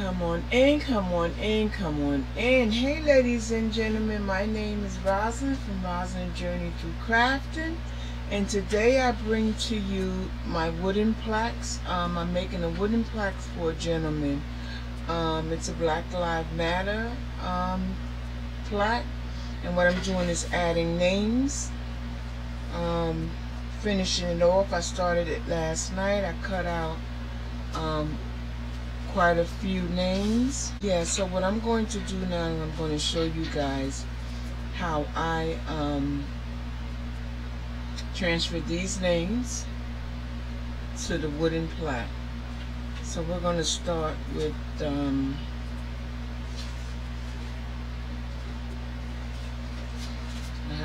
Come on in, come on in, come on in. Hey ladies and gentlemen, my name is Rosalind from Rosalind Journey Through Crafting, and today I bring to you my wooden plaques. I'm making a wooden plaque for a gentleman. It's a Black Lives Matter plaque, and what I'm doing is adding names, finishing it off. I started it last night. I cut out quite a few names. Yeah, so what I'm going to do now, I'm going to show you guys how I transfer these names to the wooden plaque. So we're going to start with I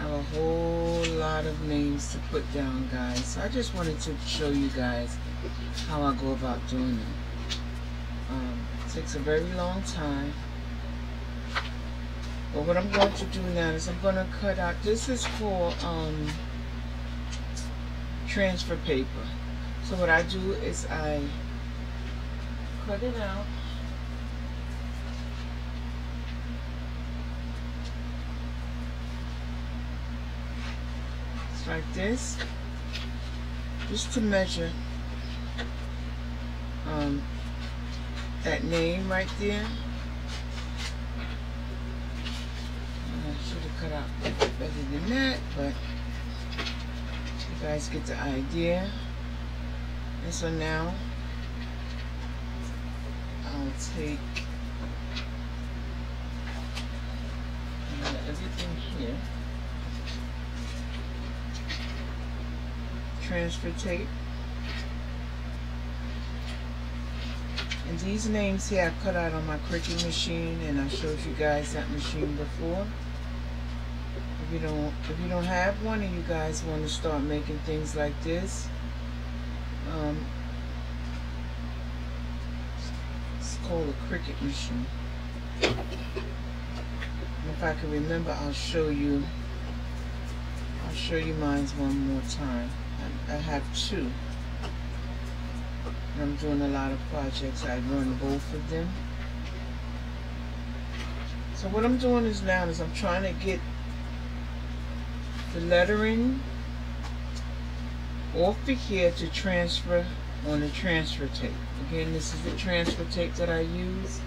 have a whole lot of names to put down, guys. So I just wanted to show you guys how I go about doing it. It takes a very long time, but what I'm going to do now is I'm going to cut out, this is called transfer paper. So what I do is I cut it out, it's like this, just to measure that name right there. I should have cut out better than that, but you guys get the idea. And so now I'll take everything here, transfer tape. And these names here I cut out on my cricut machine, and I showed you guys that machine before. If you don't have one and you guys want to start making things like this, it's called a cricut machine. And if I can remember, I'll show you mine one more time. I have two. I'm doing a lot of projects. I run both of them. So what I'm doing is now is I'm trying to get the lettering off of here to transfer on the transfer tape. Again, this is the transfer tape that I use.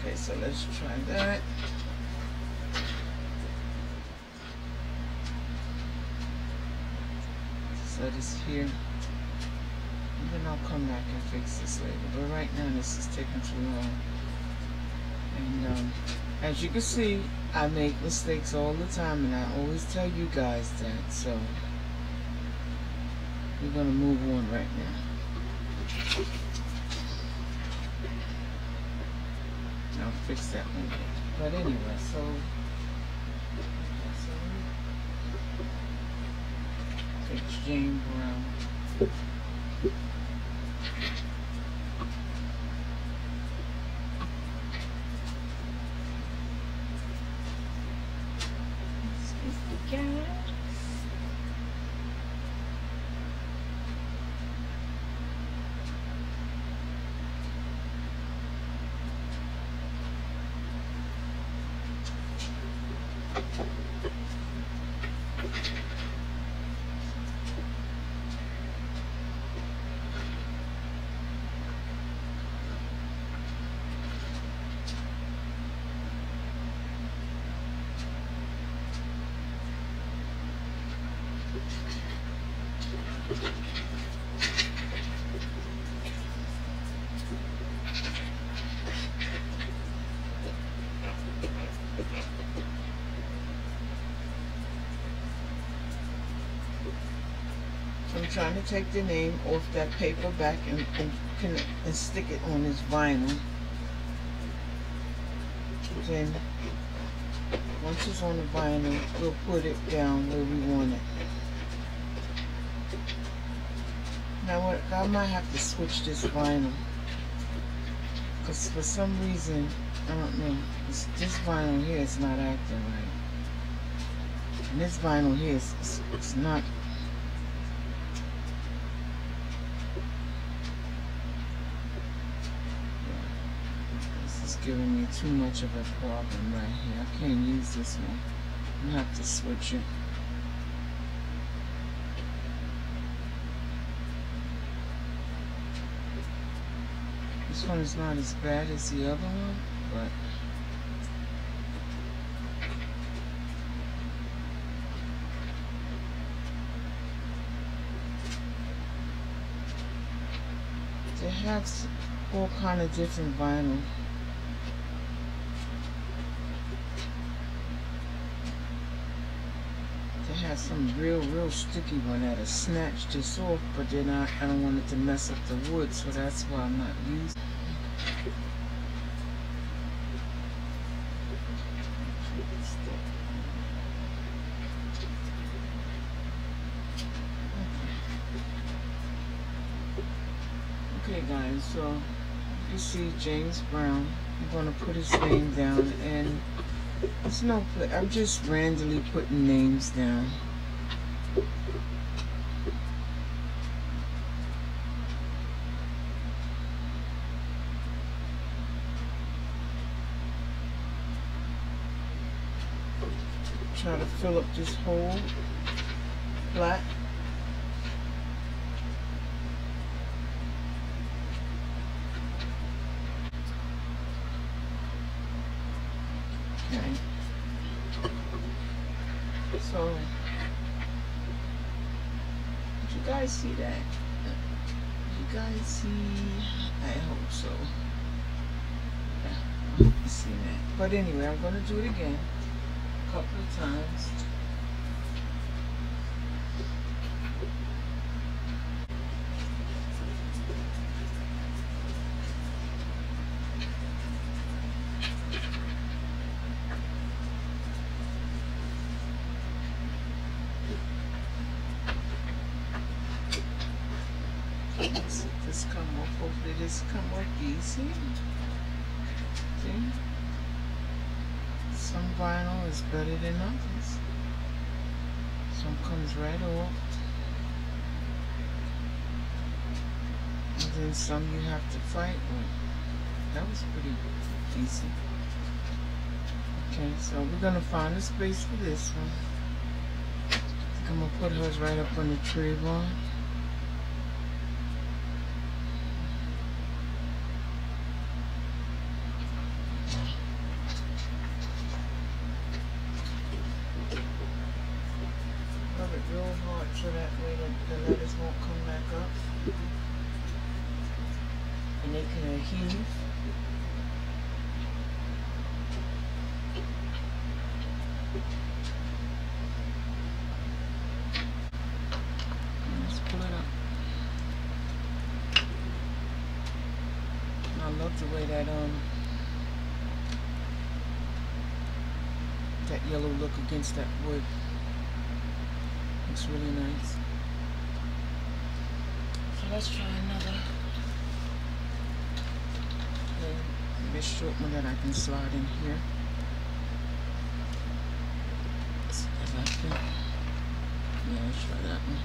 Okay, so let's try that. So this here. And then I'll come back and fix this later. But right now this is taking too long. And as you can see, I make mistakes all the time, and I always tell you guys that. So we're gonna move on right now. I'll fix that one later. But anyway, so take Jane Brown. I'm trying to take the name off that paper back and stick it on this vinyl. Then once it's on the vinyl, we'll put it down where we want it. Now what, I might have to switch this vinyl, because for some reason, I don't know, this vinyl here is not acting right. And this vinyl here it's not. is giving me too much of a problem right here. I can't use this one. I'm gonna have to switch it. This one is not as bad as the other one, but they have all kind of different vinyl. They have some real sticky one that'll snatch this off, but then I don't want it to mess up the wood, so that's why I'm not using. Okay guys, so you see James Brown. I'm going to put his name down, and it's no play. I'm just randomly putting names down. Try to fill up this whole plaque. Okay. So, did you guys see that? Did you guys see? I hope so. Yeah, I hope you see that. But anyway, I'm going to do it again a couple of times. This come off. Hopefully this come off easy. See? Some vinyl is better than others. Some comes right off. And then some you have to fight with. That was pretty easy. Okay, so we're gonna find a space for this one. I think I'm gonna put hers right up on the tree bar. Real hard so that way the letters won't come back up and they can adhere. Let's pull it up. I love the way that that yellow look against that wood. Looks really nice. So let's try another. Okay, this short one that I can slide in here. As I can. Yeah, let's try that one.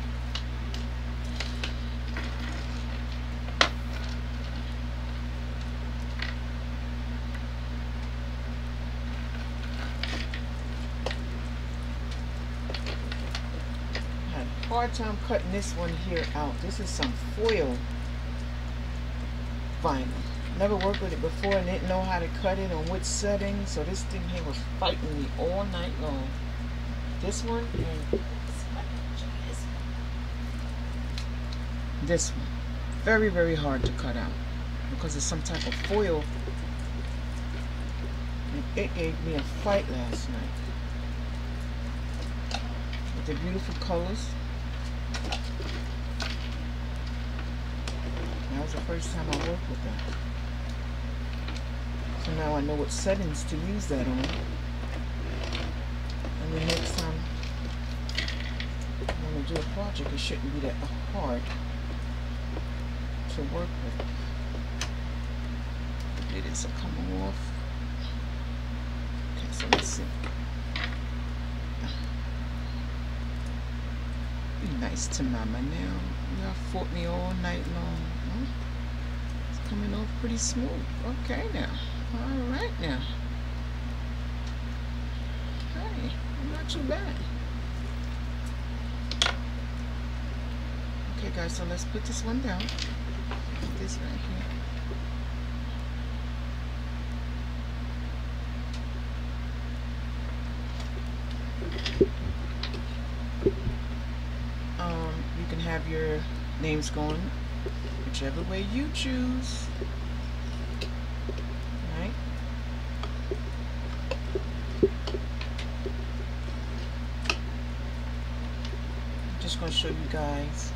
Hard time cutting this one here out. This is some foil vinyl. Never worked with it before and didn't know how to cut it on which setting, so this thing here was fighting me all night long. This one and this one. Very hard to cut out because it's some type of foil, and it gave me a fight last night. With the beautiful colors. That was the first time I worked with that. So now I know what settings to use that on. And the next time I'm going to do a project, it shouldn't be that hard to work with. It is coming off. Okay, so let's see. Be nice to mama now. Y'all fought me all night long. Huh? It's coming off pretty smooth. Okay now. Alright now. Hey, not too bad. Okay guys, so let's put this one down. Put this right here. You can have your names going whichever way you choose. Right? I'm just going to show you guys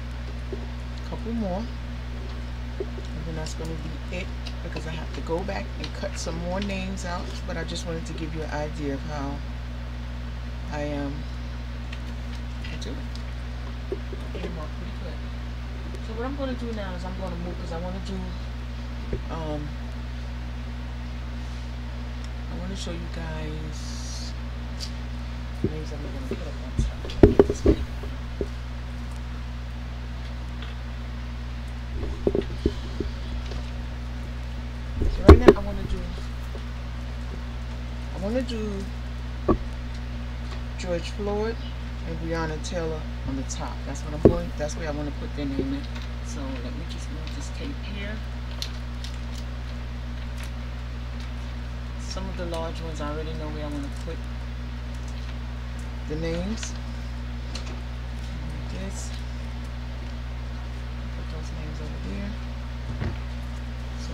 a couple more, and then that's going to be it, because I have to go back and cut some more names out, but I just wanted to give you an idea of how I do it. Pretty good. So what I'm going to do now is I'm going to move, because I want to do I want to show you guys names that I'm going to put up on top. So right now I want to do George Floyd and Breonna Taylor on the top. That's what I'm going. That's where I want to put their name in. So let me just move this tape here. Some of the large ones I already know where I want to put the names. Like this. Put those names over there. So.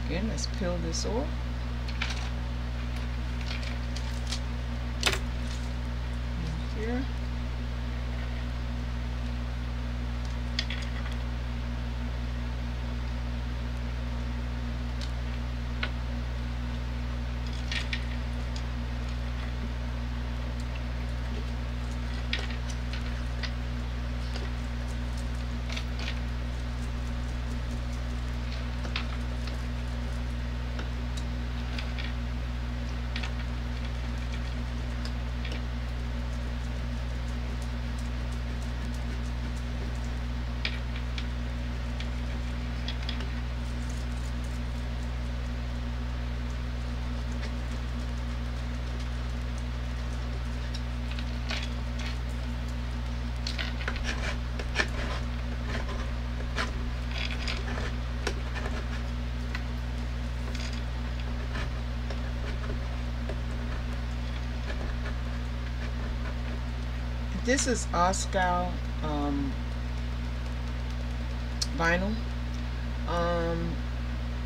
Again, let's peel this off. And here. This is Oscar vinyl.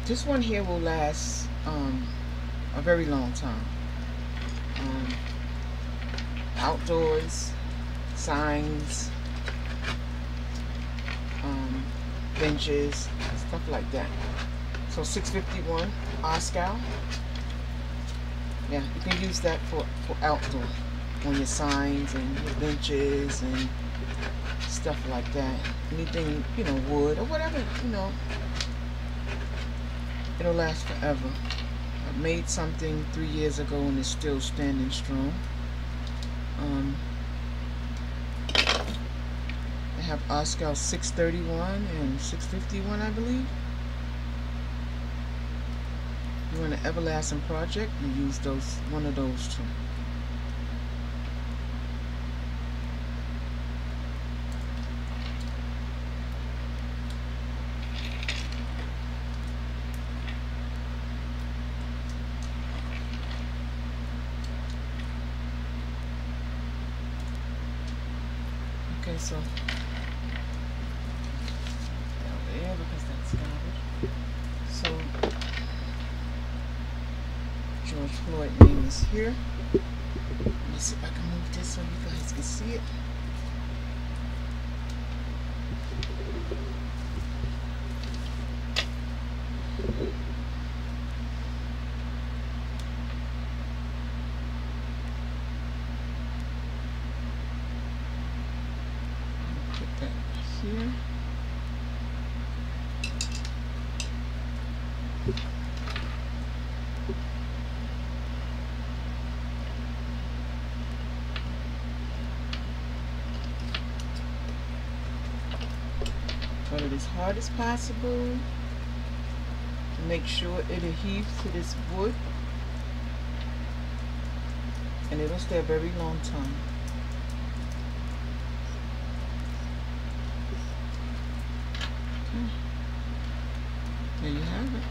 This one here will last a very long time. Outdoors, signs, benches, stuff like that. So 651 Oscar. Yeah, you can use that for outdoor, on your signs and your benches and stuff like that. Anything, you know, wood or whatever, you know, it'll last forever. I made something 3 years ago and it's still standing strong. I have Oscar 631 and 651, I believe. You want an everlasting project, you use one of those two. Okay, so down there, because that's garbage. So George Floyd name is here. Let me see if I can move this so you guys can see it. Cut it as hard as possible to make sure it adheres to this wood, and it'll stay a very long time. Okay. There you have it.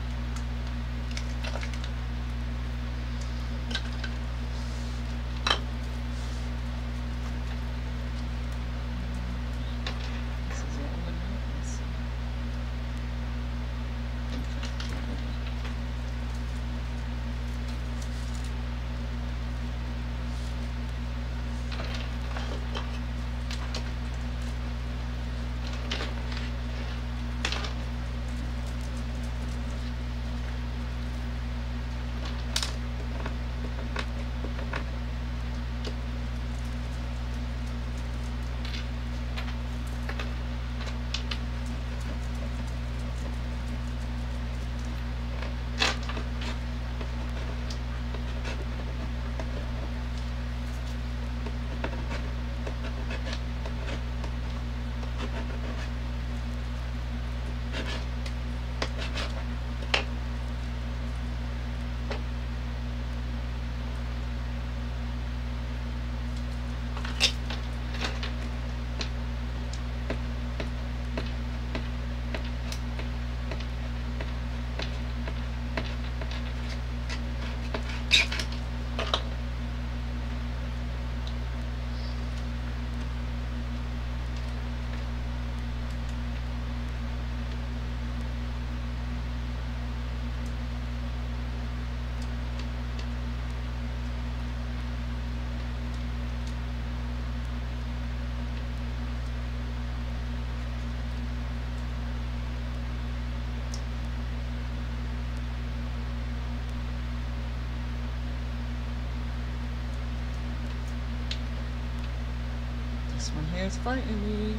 This one here is fighting me.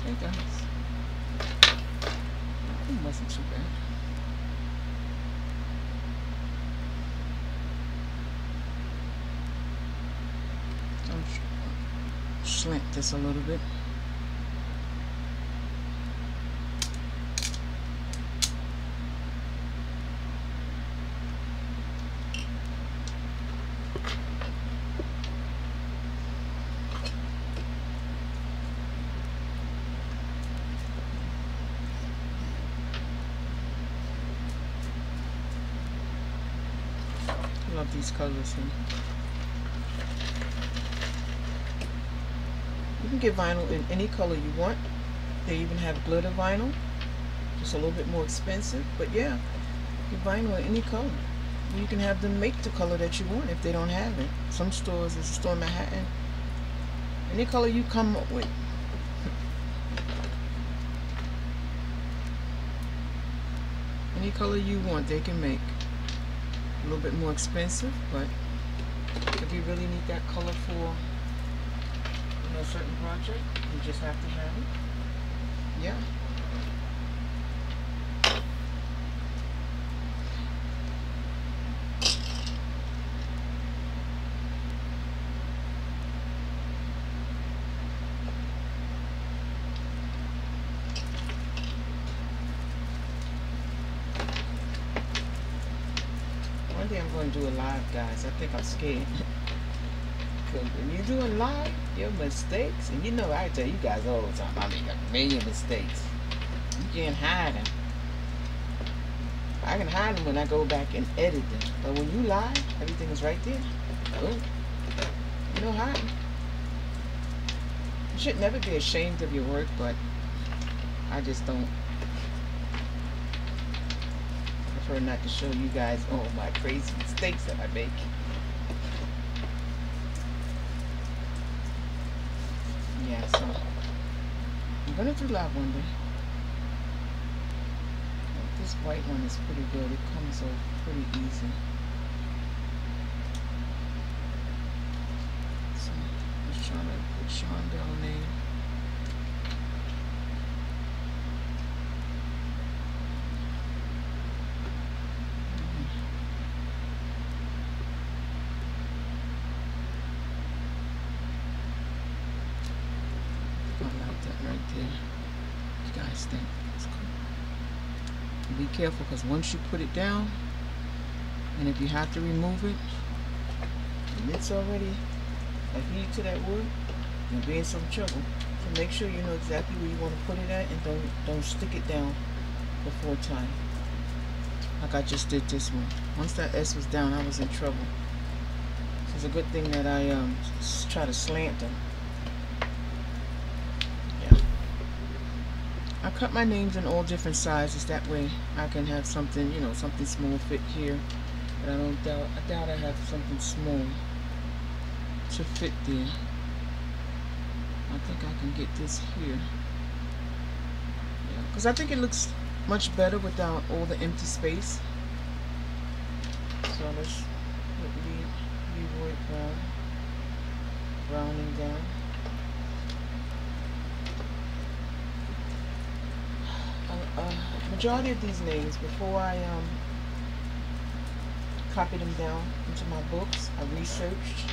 Hey guys. It wasn't too bad. Slant this a little bit. Love these colors here. You can get vinyl in any color you want. They even have glitter vinyl, just a little bit more expensive, but yeah, get vinyl in any color. You can have them make the color that you want if they don't have it. Some stores, there's a store in Manhattan, any color you come up with. Any color you want, they can make. A little bit more expensive, but if you really need that color for a certain project, you just have to have it. Yeah. One day I'm going to do a live, guys. I think I'm scared. Because when you're doing live, your mistakes, and you know I tell you guys all the time, I make a million mistakes. You can't hide them. I can hide them when I go back and edit them. But when you live, everything is right there. Boom. No hiding. You should never be ashamed of your work, but I just don't. I prefer not to show you guys all my crazy mistakes that I make. Yeah, so I'm gonna do live one day. This white one is pretty good. It comes off pretty easy. So I'm just trying to put Sean Bell name. You guys think it's cool. Be careful, because once you put it down, and if you have to remove it, and it's already a heat to that wood, you'll be in some trouble. So make sure you know exactly where you want to put it at, and don't stick it down before time. Like I just did this one. Once that S was down, I was in trouble. So it's a good thing that I try to slant them. I cut my names in all different sizes. That way I can have something, you know, something small fit here. But I doubt I have something small to fit there. I think I can get this here. Yeah, because I think it looks much better without all the empty space. So let's leave it browning down. Majority of these names, before I copied them down into my books, I researched.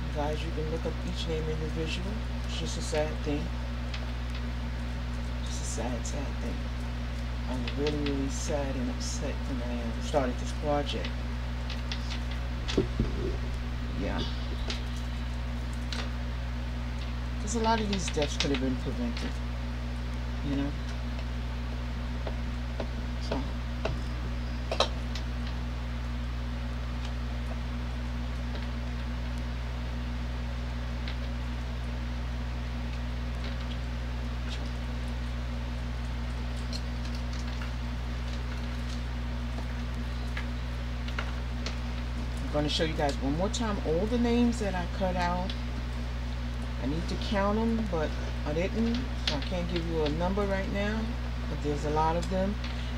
You guys, you can look up each name individually. It's just a sad thing. Just a sad thing. I'm really sad and upset when I started this project. Yeah. Because a lot of these deaths could have been prevented. You know? So. I'm going to show you guys one more time all the names that I cut out. I need to count them, but I didn't, so I can't give you a number right now, but there's a lot of them,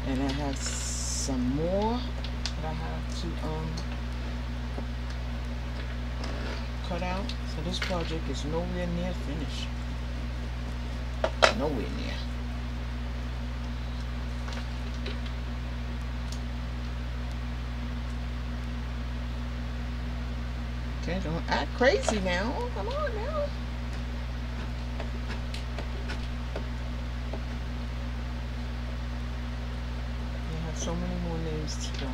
and I have some more that I have to cut out. So this project is nowhere near finished. Nowhere near. Okay, don't act crazy now. Come on now. So many more names to go.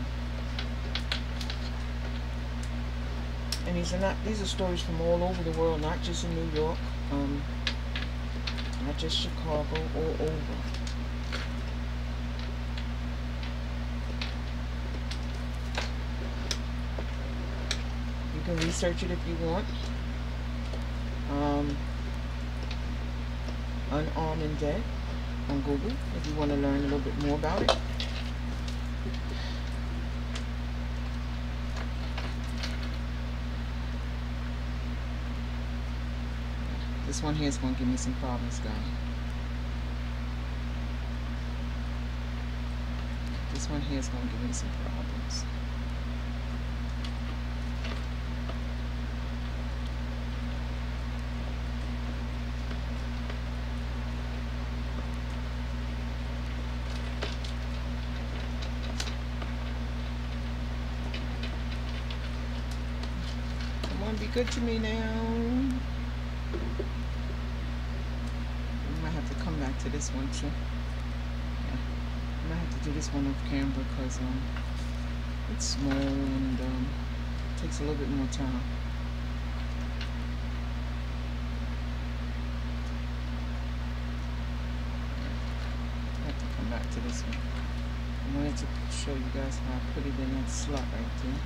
And these are stories from all over the world, not just in New York, not just Chicago, all over. You can research it if you want. Unarmed and Dead on Google if you want to learn a little bit more about it. This one here is going to give me some problems, guys. This one here is going to give me some problems. Come on, be good to me now. Come back to this one too. Yeah. I might have to do this one off camera because it's small and takes a little bit more time. I have to come back to this one. I wanted to show you guys how I put it in that slot right there.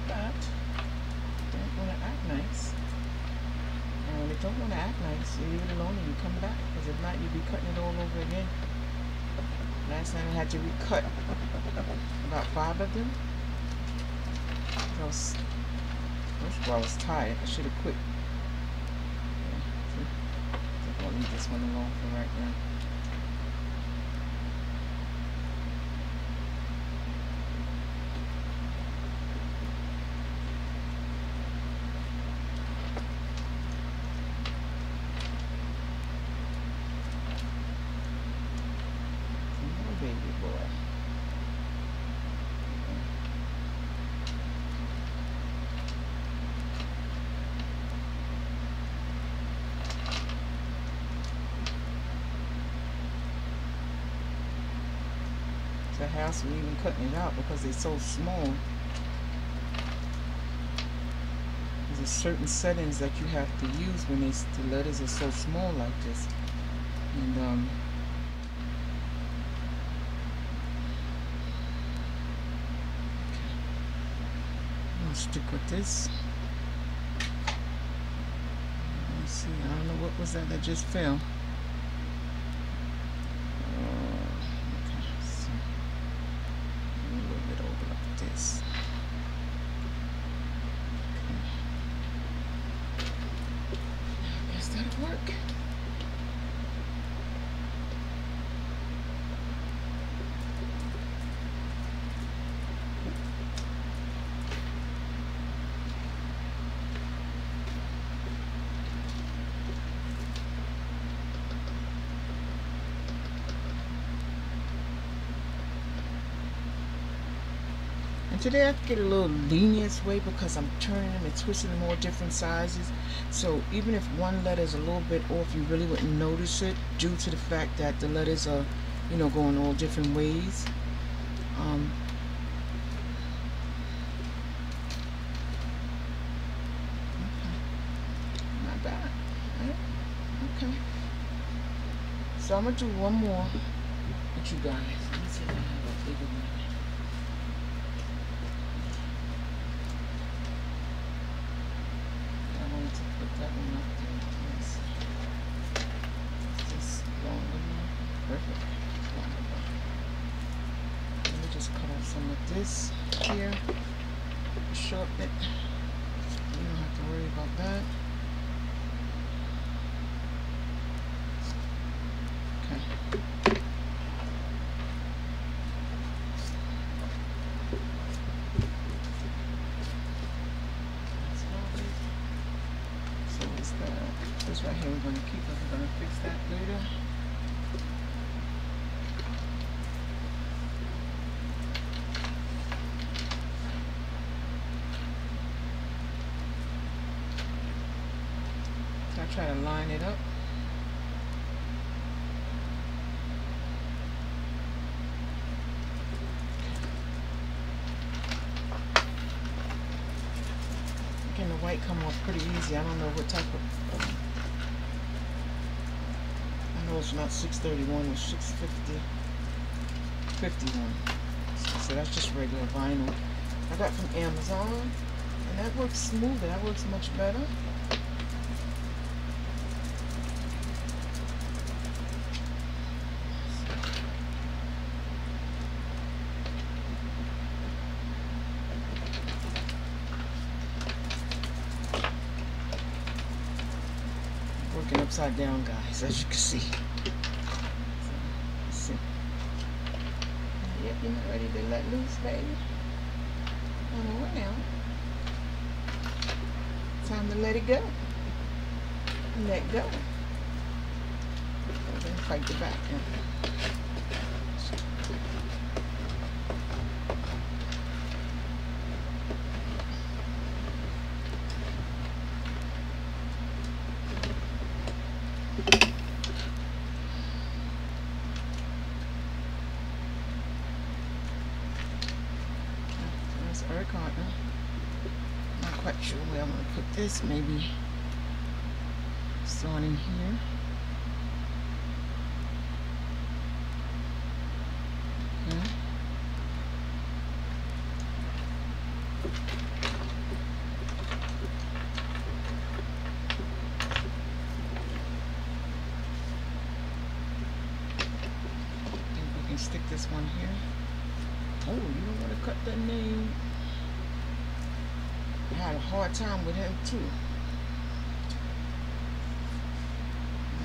But don't want to act nice. And when you don't want to act nice, you leave it alone and you come back. Because if not, you'll be cutting it all over again. Last time I had to recut about 5 of them. First of all, I was tired. I should have quit. Yeah, leave this one alone for right now. Baby boy. The house, we're even cutting it out because they're so small. There's certain settings that you have to use when the letters are so small like this. And stick with this. Let's see, I don't know what was that just fell. Okay, so a little bit over like this. Okay. I guess that'll work. And today I have to get a little lenient way because I'm turning them and twisting them all different sizes. So even if one letter is a little bit off, you really wouldn't notice it due to the fact that the letters are, you know, going all different ways. Not bad. Right? Okay. So I'm gonna do one more with you guys. Let me see if I have a bigger one. That one up there. Yes. Is this long enough? Perfect. Long enough. Let me just cut off some of this here. Shorten it. You don't have to worry about that. Okay. This right here we're going to keep it. We're going to fix that later. So I try to line it up. Again, the white come off pretty easy. I don't know what type of it's not 631 or 650, 51. So that's just regular vinyl. I got from Amazon, and that works smoother. That works much better. Working upside down, guys, as you can see. Yep, you're not ready to let loose, baby. Come on now. Time to let it go. Let go. And then fight the back. Not quite sure where I'm going to put this. Maybe starting here. Okay. I think we can stick this one here. Oh, you don't want to cut that name. I had a hard time with him too.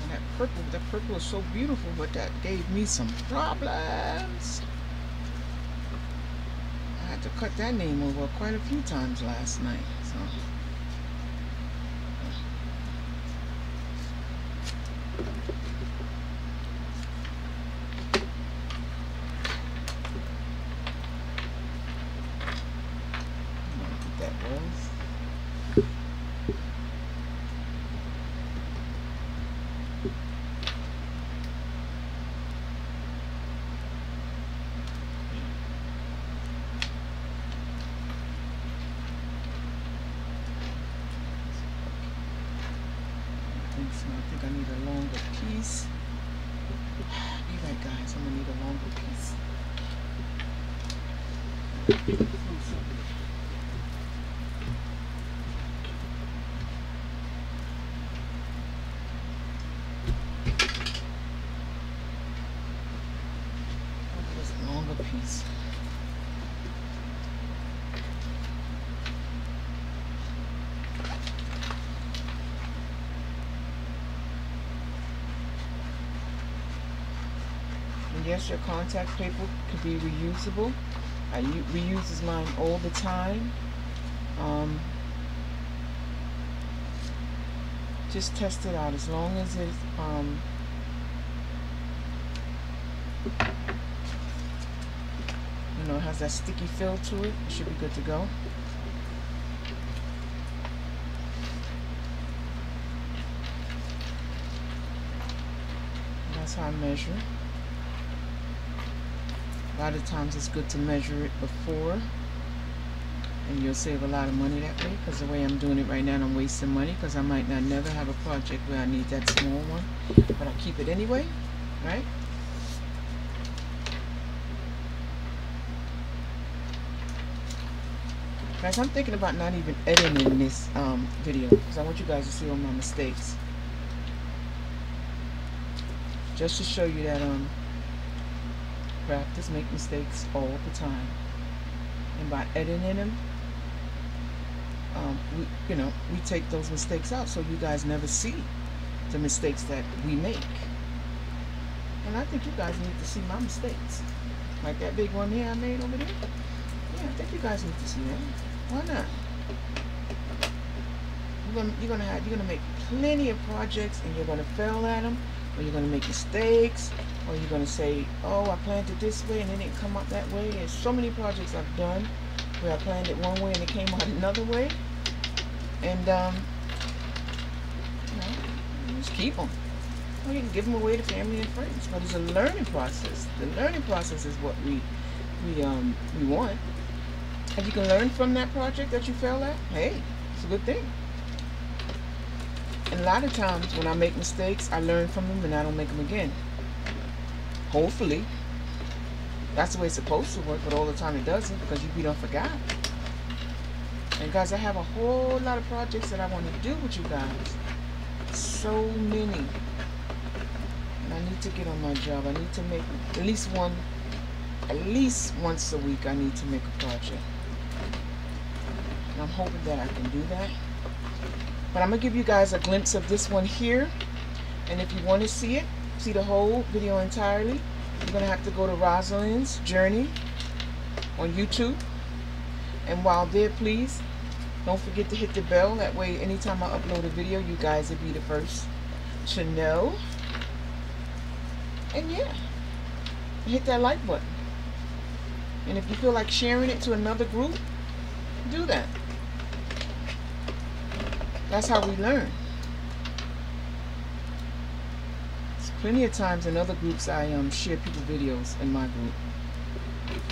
That purple. That purple is so beautiful, but that gave me some problems. I had to cut that name over quite a few times last night. So. That was. So I think I need a longer piece. Be right, guys. I'm gonna need a longer piece. This longer piece. Yes, your contact paper could be reusable. I reuse mine all the time. Just test it out. As long as it you know, has that sticky feel to it, it should be good to go. That's how I measure. A lot of times it's good to measure it before, and you'll save a lot of money that way, because the way I'm doing it right now, I'm wasting money because I might not never have a project where I need that small one, but I keep it anyway, right? Guys, I'm thinking about not even editing this video because I want you guys to see all my mistakes, just to show you that crafters make mistakes all the time, and by editing them, we take those mistakes out so you guys never see the mistakes that we make. And I think you guys need to see my mistakes, like that big one here I made over there. Yeah, I think you guys need to see that. Why not? You're gonna make plenty of projects, and you're gonna fail at them, or you're gonna make mistakes, or you're going to say, oh, I planned it this way and it didn't come out that way. There's so many projects I've done where I planned it one way and it came out another way. And, just keep them. Or you can give them away to family and friends. But it's a learning process. The learning process is what we want. If you can learn from that project that you failed at, hey, it's a good thing. And a lot of times when I make mistakes, I learn from them and I don't make them again. Hopefully. That's the way it's supposed to work, but all the time it doesn't, because you don't forget. And guys, I have a whole lot of projects that I want to do with you guys. So many. And I need to get on my job. I need to make at least once a week I need to make a project. And I'm hoping that I can do that. But I'm going to give you guys a glimpse of this one here. And if you want to see it, see the whole video entirely, you're going to have to go to Rosalind's Journey on YouTube. And while there, please don't forget to hit the bell. That way anytime I upload a video, you guys will be the first to know. And yeah, hit that like button. And if you feel like sharing it to another group, do that. That's how we learn. Plenty of times in other groups I share people videos in my group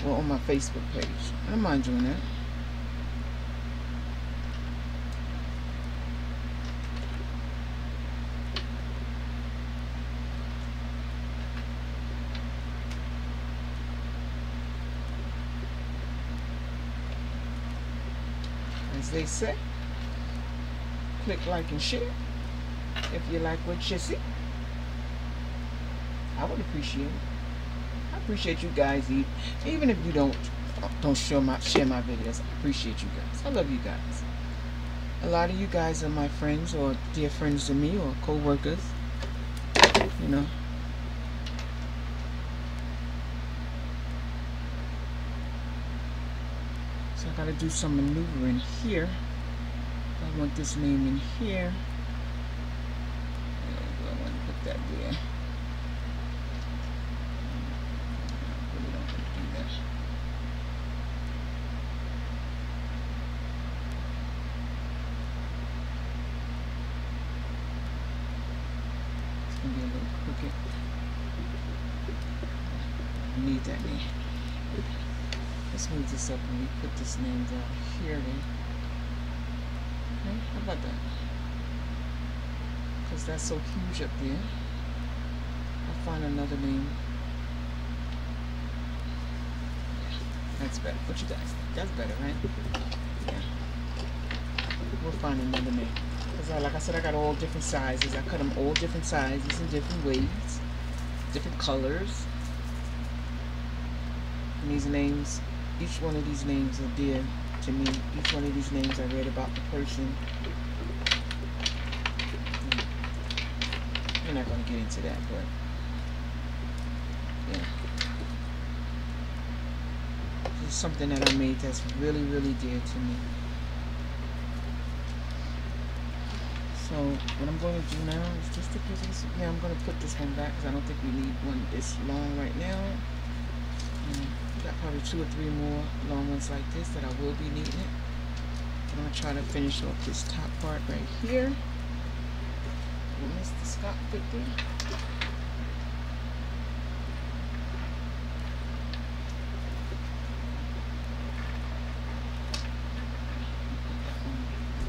or on my Facebook page. I don't mind doing that. As they say, click like and share if you like what you see. I would appreciate it. I appreciate you guys, even if you don't share my videos. I appreciate you guys. I love you guys. A lot of you guys are my friends or dear friends to me or co-workers. you know. So I gotta do some maneuvering here. I want this name in here. I want to put that there. I really don't want to do that. It's gonna be a little crooked. I need that name. Let's move this up and we put this name down here then. Okay, how about that? Because that's so huge up there. I'll find another name. That's better. What you guys think? That's better, right? Yeah. We'll find another name. Because like I said, I got all different sizes. I cut them all different sizes in different ways, different colors. And these names, each one of these names are dear to me. Each one of these names I read about the person. We're not going to get into that, but yeah. This is something that I made that's really, really dear to me. So what I'm going to do now is just to put this, yeah, I'm going to put this one back because I don't think we need one this long right now. Got probably 2 or 3 more long ones like this that I will be needing it. I'm going to try to finish off this top part right here. Will Mr. Scott fit there?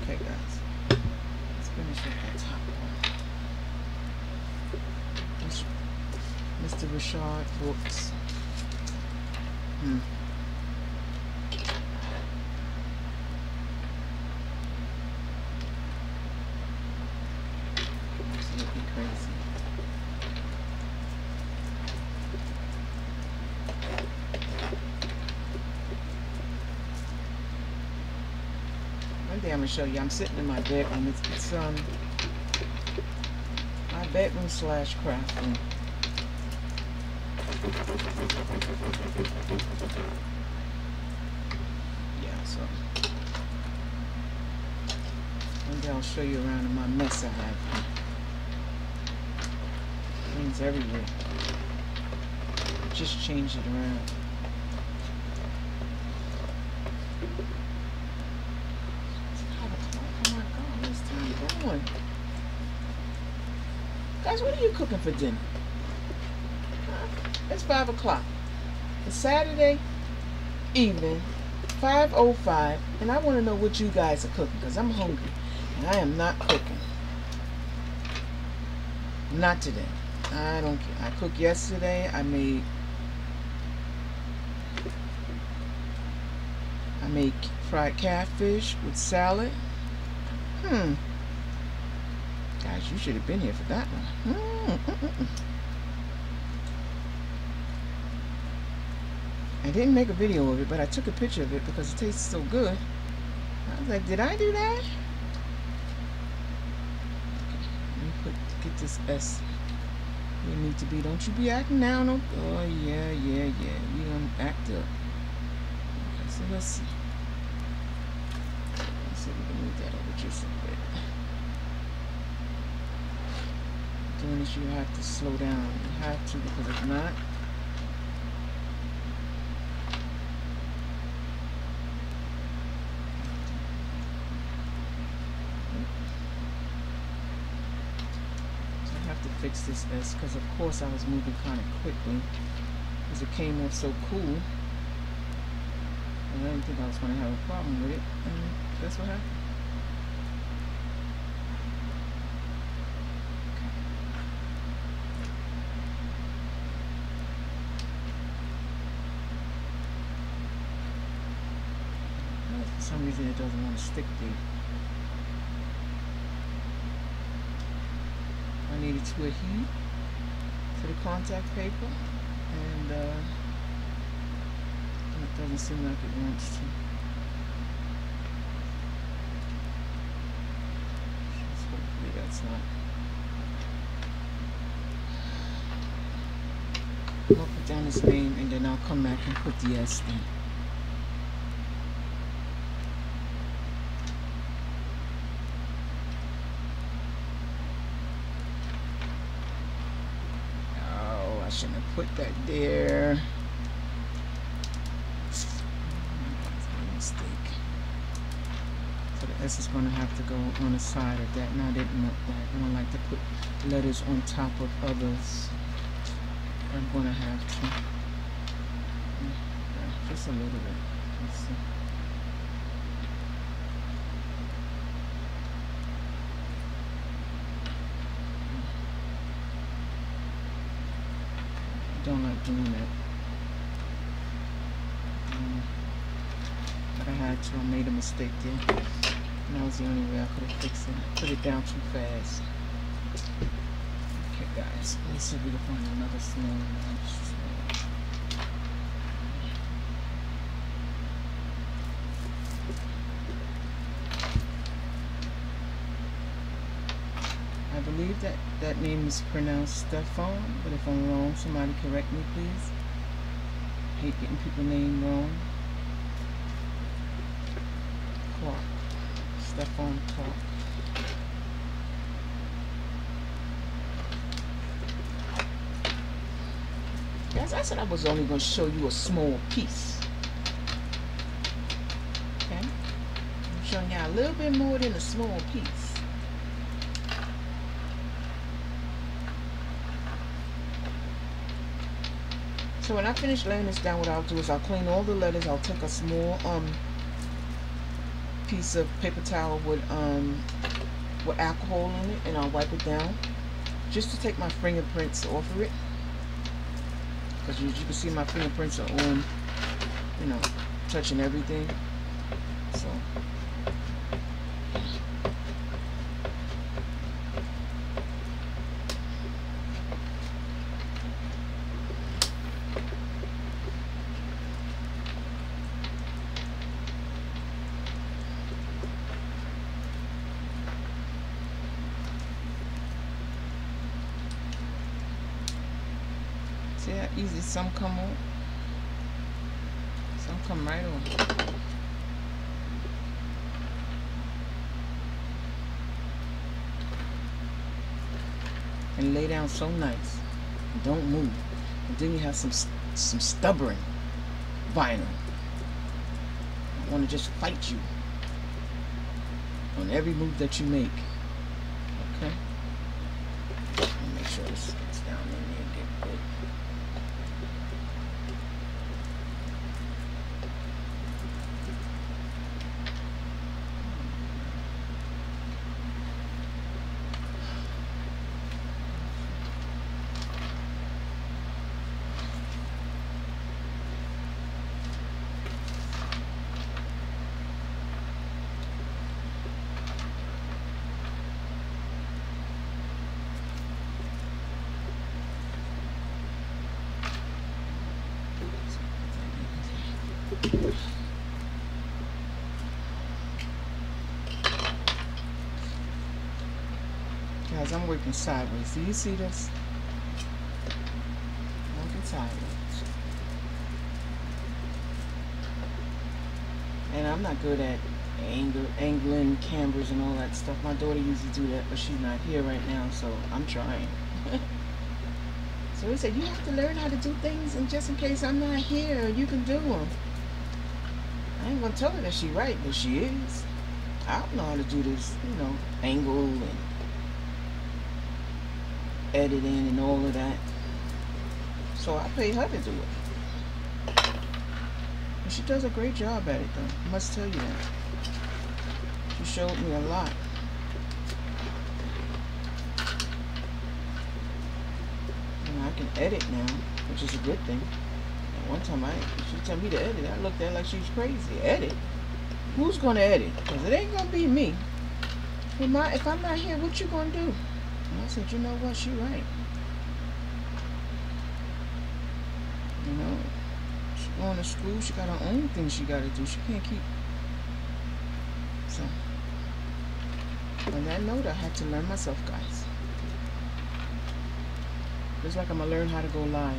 Okay guys, let's finish off that top part. Mr. Rashad Brooks. Absolutely crazy. One day I'm gonna show you. I'm sitting in my bedroom. It's my bedroom / craft room. Yeah, so one day I'll show you around in my mess I have here. Things everywhere. Just change it around. It's 5 o'clock. Oh my God, where's time going? Guys, what are you cooking for dinner? It's 5 o'clock. It's Saturday evening, 5:05, and I want to know what you guys are cooking because I'm hungry and I am not cooking. Not today. I don't care. I cooked yesterday. I made fried catfish with salad. Guys, you should have been here for that one. I didn't make a video of it, but I took a picture of it because it tastes so good. I was like, did I do that? Okay, let me get this S where it need to be. Don't you be acting now. No. Oh, yeah. You don't act up. Okay, so let's see. Let's see if we can move that over just a bit. Doing this, you have to slow down. You have to, because if not, fix this S, because of course I was moving kind of quickly because it came off so cool and I didn't think I was going to have a problem with it, and that's what happened. For some reason it doesn't want to stick there. I needed to adhere to the contact paper, and it doesn't seem like it wants to. So hopefully that's not. I'm gonna put down his name and then I'll come back and put the S in. Oh, I shouldn't have put that there. That's my mistake. So the S is gonna have to go on the side of that. Now I didn't want that. I don't like to put letters on top of others. I'm gonna have to. Just a little bit. Let's see. I don't like doing that. But I had to. I made a mistake there. And that was the only way I could have fixed it. I put it down too fast. Okay, guys. Let's see if we can find another small one. I believe that name is pronounced Stefan, but if I'm wrong, somebody correct me, please. I hate getting people's name wrong. Clark. Stefan Clark. Guys, I said I was only going to show you a small piece. Okay? I'm showing you a little bit more than a small piece. So when I finish laying this down, what I'll do is I'll clean all the letters. I'll take a small piece of paper towel with alcohol in it, and I'll wipe it down just to take my fingerprints off of it. Because you can see my fingerprints are on, you know, touching everything. So. See how easy some come on? Some come right on. And lay down so nice. Don't move. And then you have some stubborn vinyl. I want to just fight you on every move that you make. Okay? Let me make sure this gets down in there and get good. Guys, I'm working sideways. Do you see this? I'm working sideways. And I'm not good at angling cameras and all that stuff. My daughter used to do that, but she's not here right now, so I'm trying. So he said, you have to learn how to do things, and just in case I'm not here, you can do them. I ain't gonna tell her that she's right, but she is. I don't know how to do this, you know, angle and editing and all of that. So I paid her to do it. And she does a great job at it, though. I must tell you that. She showed me a lot. And I can edit now, which is a good thing. And one time she told me to edit. I looked at her like she was crazy. Edit? Who's gonna edit? Because it ain't gonna be me. If I'm not here, what you gonna do? And I said, you know what? She right. You know, she going to school. She got her own things she got to do. She can't keep. So, on that note, I had to learn myself, guys. Just like I'm gonna learn how to go live.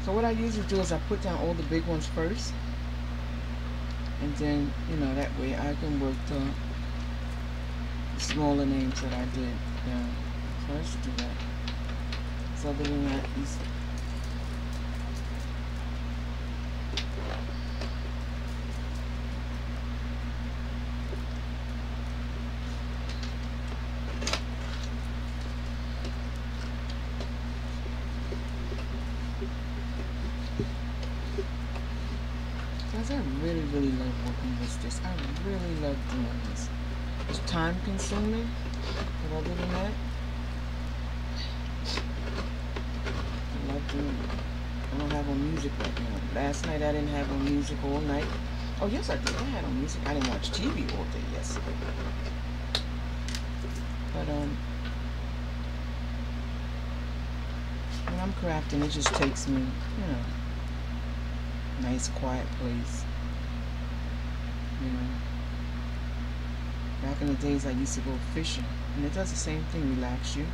So what I usually do is I put down all the big ones first, and then, you know, that way I can work the smaller names that I did down. So let's do that. So other than that, these guys, I really love working with this. I really love doing this. It's time consuming, but other than that, I love doing it. I don't have on music right now. Last night I didn't have on music all night. Oh yes I did. I had on music. I didn't watch TV all day yesterday. But when I'm crafting, it just takes me, you know, nice quiet place. You know, back in the days I used to go fishing, and it does the same thing. Relaxes you,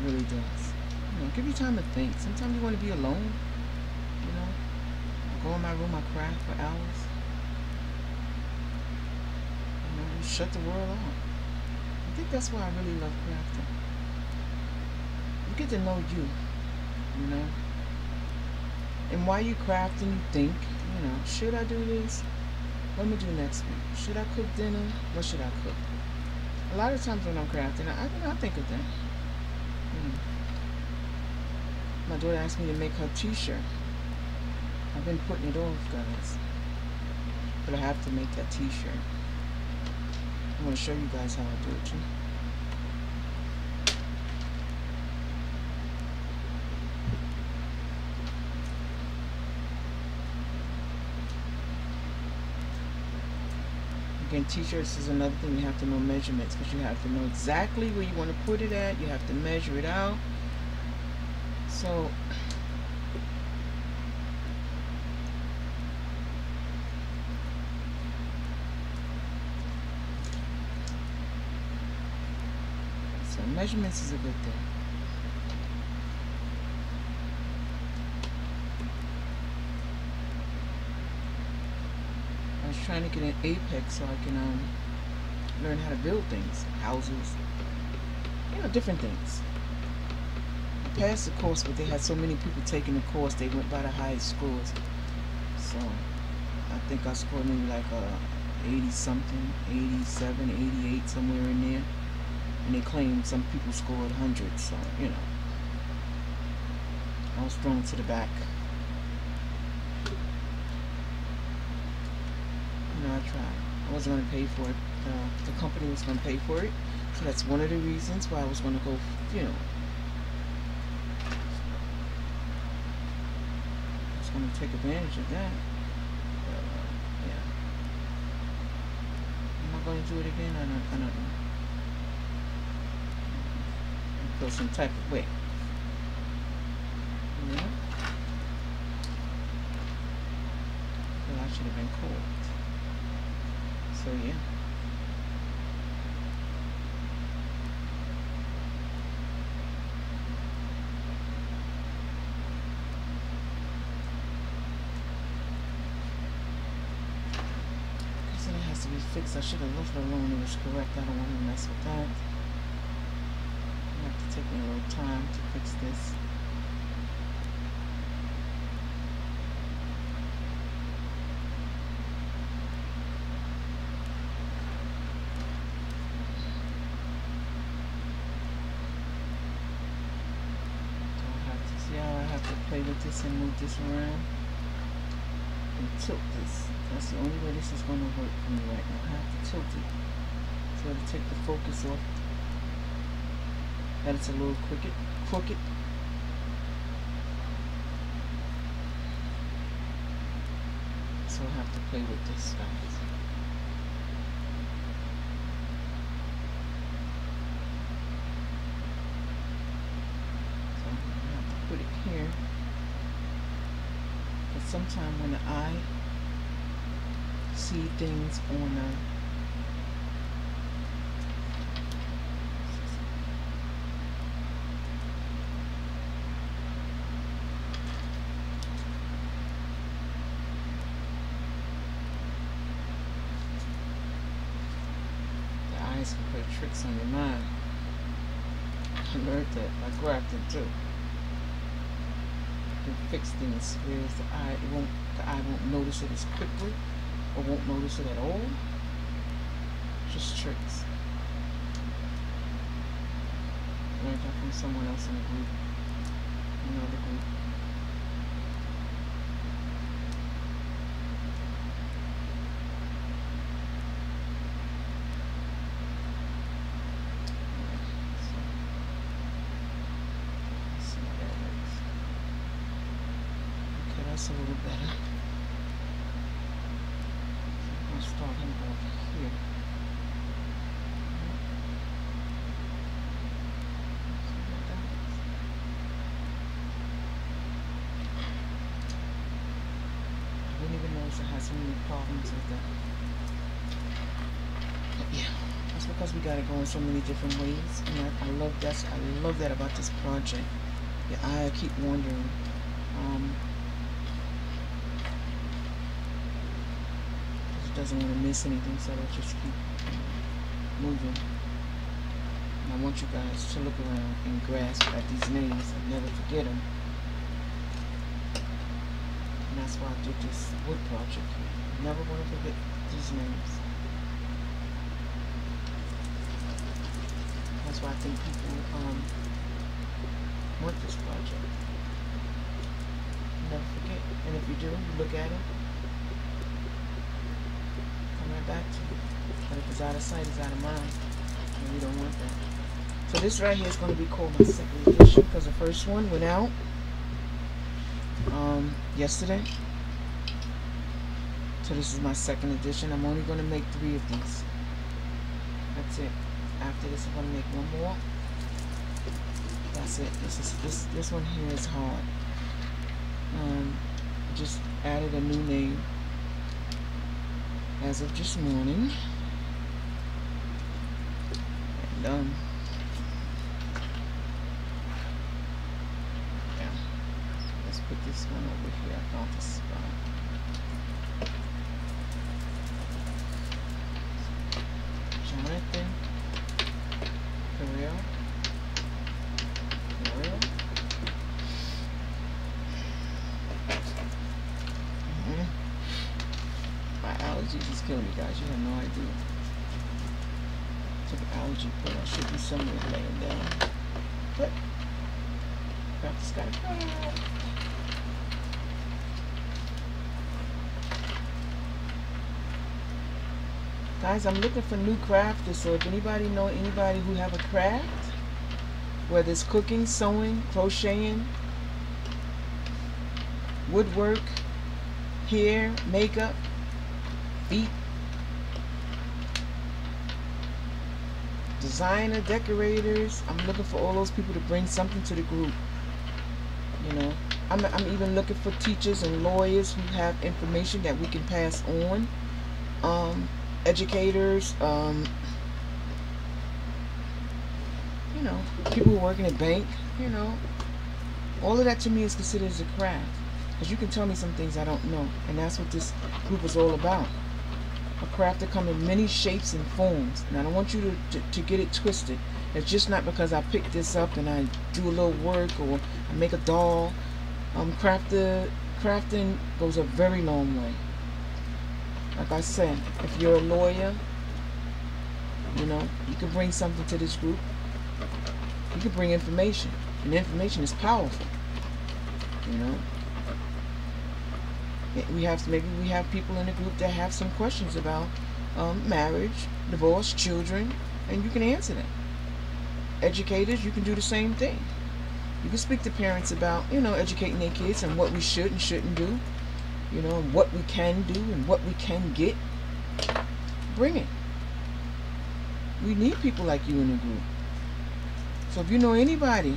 really does. You know, give you time to think. Sometimes you want to be alone. You know, I go in my room, I craft for hours. You know, you shut the world out. I think that's why I really love crafting. You get to know you. You know. And while you crafting, you think, you know, should I do this? What am I do next week? Should I cook dinner? What should I cook? A lot of times when I'm crafting, I think of that. My daughter asked me to make her t-shirt. I've been putting it off, guys. But I have to make that t-shirt. I'm going to show you guys how I do it, too. Again, t-shirts is another thing. You have to know measurements, because you have to know exactly where you want to put it at. You have to measure it out. So measurements is a good thing. I was trying to get an Apex so I can learn how to build things, houses, you know, different things. I passed the course, but they had so many people taking the course, they went by the highest scores. So I think I scored maybe like 80 something, 87, 88, somewhere in there. And they claim some people scored hundreds, so, you know, I was thrown to the back. You know, I tried. I wasn't going to pay for it. The company was going to pay for it. So that's one of the reasons why I was going to go, you know, I was going to take advantage of that. Yeah. Am I going to do it again? I don't know. Feel some type of way. Yeah. Well, I should have been cold. So yeah. Because it has to be fixed. I should have left it alone. It was correct. I don't want to mess with that. Have to take me a little time to fix this. So I have to see how I have to play with this and move this around and tilt this. That's the only way this is going to work for me right now. I have to tilt it so to take the focus off. That it's a little crooked. So I have to play with this, guys. So I'm going to have to put it here. But sometimes when I see things on tricks on your mind. I learned that by crafting too. You can fix things, whereas the eye won't notice it as quickly, or won't notice it at all. Just tricks. Learned that from someone else in the group, another group. That's a little better. I'm going to start him over here. I didn't even notice I had so many problems with that. But yeah, that's because we got it going so many different ways. And I love that. I love that about this project. Yeah, I keep wondering. Doesn't want to miss anything, so I'll just keep moving. And I want you guys to look around and grasp at these names and never forget them. And that's why I did this wood project. Never want to forget these names. That's why I think people want this project. Never forget. And if you do, you look at it. Back to you. But if it's out of sight, it's out of mind, and we don't want that. So this right here is going to be called my second edition, because the first one went out yesterday. So this is my second edition. I'm only going to make 3 of these. That's it. After this, I'm going to make 1 more. That's it. This one here is hard. Just added a new name as of this morning, and yeah, let's put this one over here. I found this spot. Jonathan Carell. Allergies is killing me, guys. You have no idea. Took an allergy pill. I should be somewhere laying down. But just gotta go. Guys, I'm looking for new crafters. So if anybody know anybody who have a craft, whether it's cooking, sewing, crocheting, woodwork, hair, makeup, feet, designer, decorators, I'm looking for all those people to bring something to the group. You know, I'm even looking for teachers and lawyers who have information that we can pass on, educators, you know, people who work in a bank. You know, all of that to me is considered as a craft, because you can tell me some things I don't know, and that's what this group is all about. A craft that comes in many shapes and forms, and I don't want you to get it twisted. It's just not because I picked this up and I do a little work or I make a doll. Crafting goes a very long way. Like I said, if you're a lawyer, you know, you can bring something to this group. You can bring information, and information is powerful. You know. Maybe we have people in the group that have some questions about marriage, divorce, children, and you can answer them. Educators, you can do the same thing. You can speak to parents about, you know, educating their kids and what we should and shouldn't do, you know, and what we can do and what we can get. Bring it. We need people like you in the group. So if you know anybody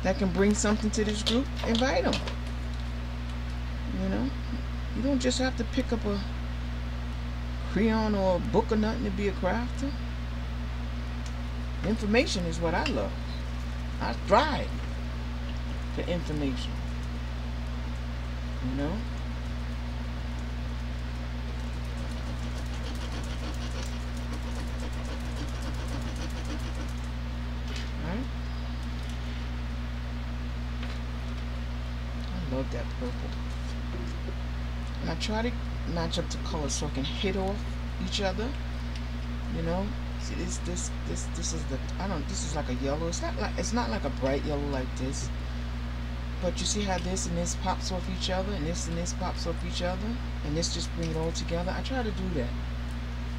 that can bring something to this group, invite them. You know, you don't just have to pick up a crayon or a book or nothing to be a crafter. Information is what I love. I thrive for information. You know? love that purple. And I try to match up the colors so I can hit off each other. You know, see this is the, I don't, this is like a yellow. It's not like a bright yellow like this. But you see how this and this pops off each other, and this pops off each other, and this just bring it all together. I try to do that.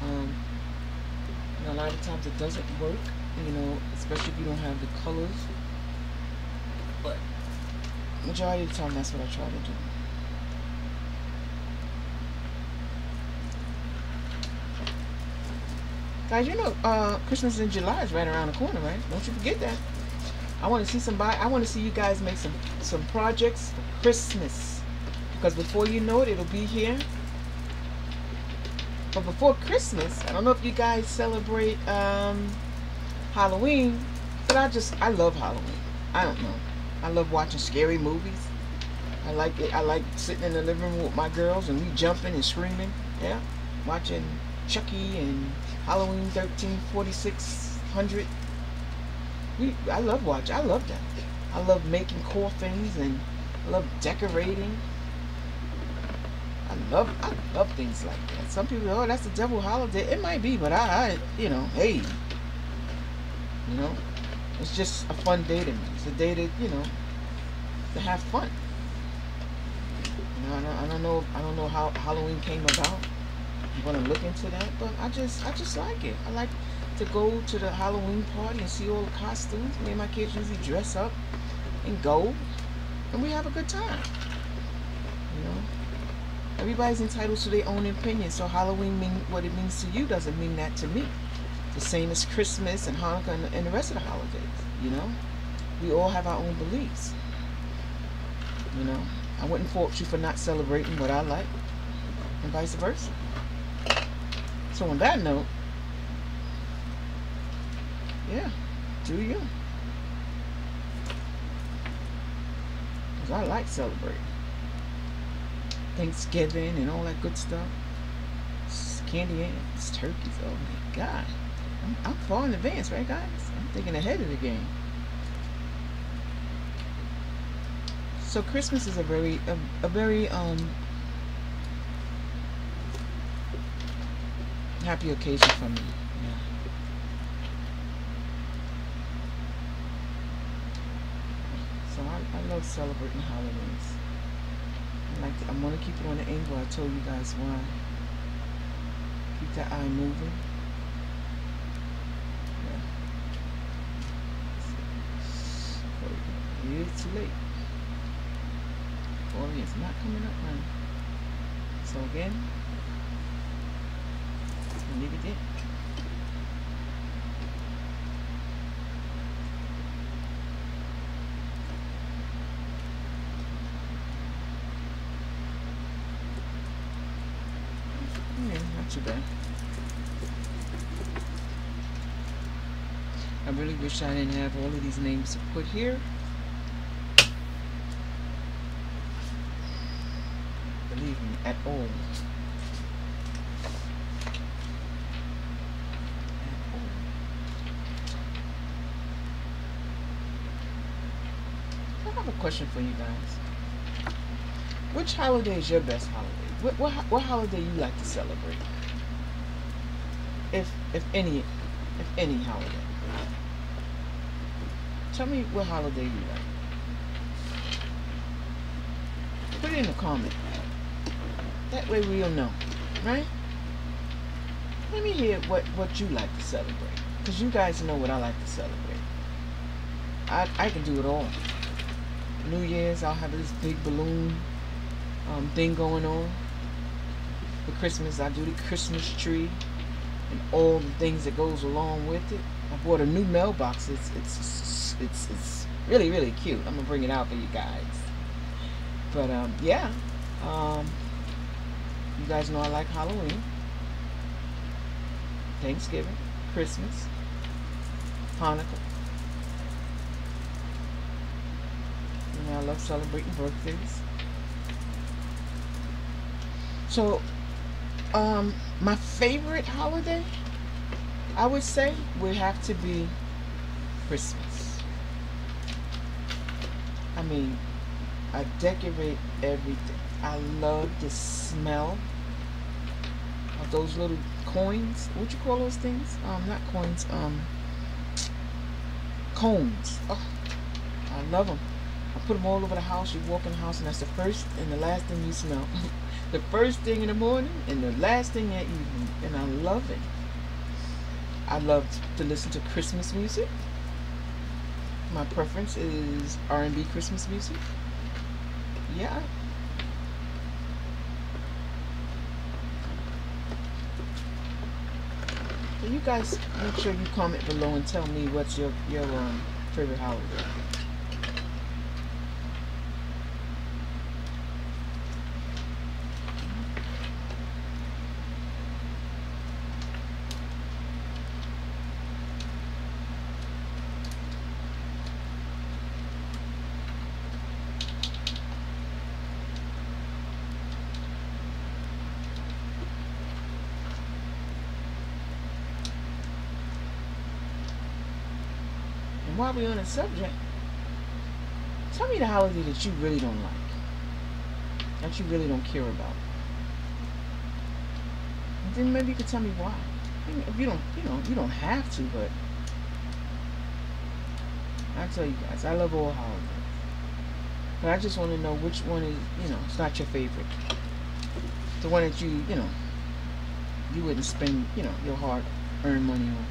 And a lot of times it doesn't work, you know, especially if you don't have the colors. But majority of the time, that's what I try to do. Guys, you know, Christmas in July is right around the corner, right? Don't you forget that. I want to see somebody. I want to see you guys make some projects for Christmas, because before you know it, it'll be here. But before Christmas, I don't know if you guys celebrate Halloween, but I love Halloween. I don't know. I love watching scary movies. I like it. I like sitting in the living room with my girls and we jumping and screaming. Yeah, watching Chucky and Halloween 13/4600. I love watching. I love that. I love making coffins and I love decorating. I love things like that. Some people, oh, that's a devil holiday. It might be, but I you know, hey, you know, it's just a fun day to me. It's a day to, you know, to have fun. You know, I don't know how Halloween came about. I'm gonna look into that, but I just like it. I like to go to the Halloween party and see all the costumes. Me and my kids usually dress up and go, and we have a good time. You know, everybody's entitled to their own opinion. So Halloween what it means to you doesn't mean that to me. The same as Christmas and Hanukkah and the rest of the holidays. You know, we all have our own beliefs. You know, I wouldn't fault you for not celebrating what I like, and vice versa. So on that note, yeah, do you? Because I like celebrating Thanksgiving and all that good stuff. It's candy and it's turkeys. Oh my God, I'm far in advance, right, guys? I'm thinking ahead of the game. So Christmas is a very happy occasion for me. Yeah. So I love celebrating holidays. I'm gonna keep it on the angle. I told you guys why. Keep that eye moving. Yeah. It's too late. It's not coming up now. So again, leave it there. Yeah, not too bad. I really wish I didn't have all of these names to put here. Believe me, at all. I have a question for you guys. Which holiday is your best holiday? What holiday you like to celebrate? If any holiday. Tell me what holiday you like. Put it in the comment. That way we'll know, right? Let me hear what you like to celebrate, because you guys know what I like to celebrate. I can do it all. New Year's, I'll have this big balloon thing going on. For Christmas, I do the Christmas tree and all the things that goes along with it. I bought a new mailbox. It's really, really cute. I'm gonna bring it out for you guys. But yeah. You guys know I like Halloween, Thanksgiving, Christmas, Hanukkah. You know, I love celebrating birthdays. So, my favorite holiday, I would say, would have to be Christmas. I mean, I decorate everything. I love the smell of those little coins. What you call those things? Not coins. Cones. Oh, I love them. I put them all over the house. You walk in the house, and that's the first and the last thing you smell. The first thing in the morning and the last thing at evening, and I love it. I love to listen to Christmas music. My preference is R&B Christmas music. Yeah. So you guys make sure you comment below and tell me what's your favorite holiday. And while we're on the subject, tell me the holiday that you really don't like, that you really don't care about. And then maybe you could tell me why. If you don't, you don't have to, but I tell you guys, I love all holidays. But I just want to know which one is, it's not your favorite. The one that you wouldn't spend, your hard-earned money on.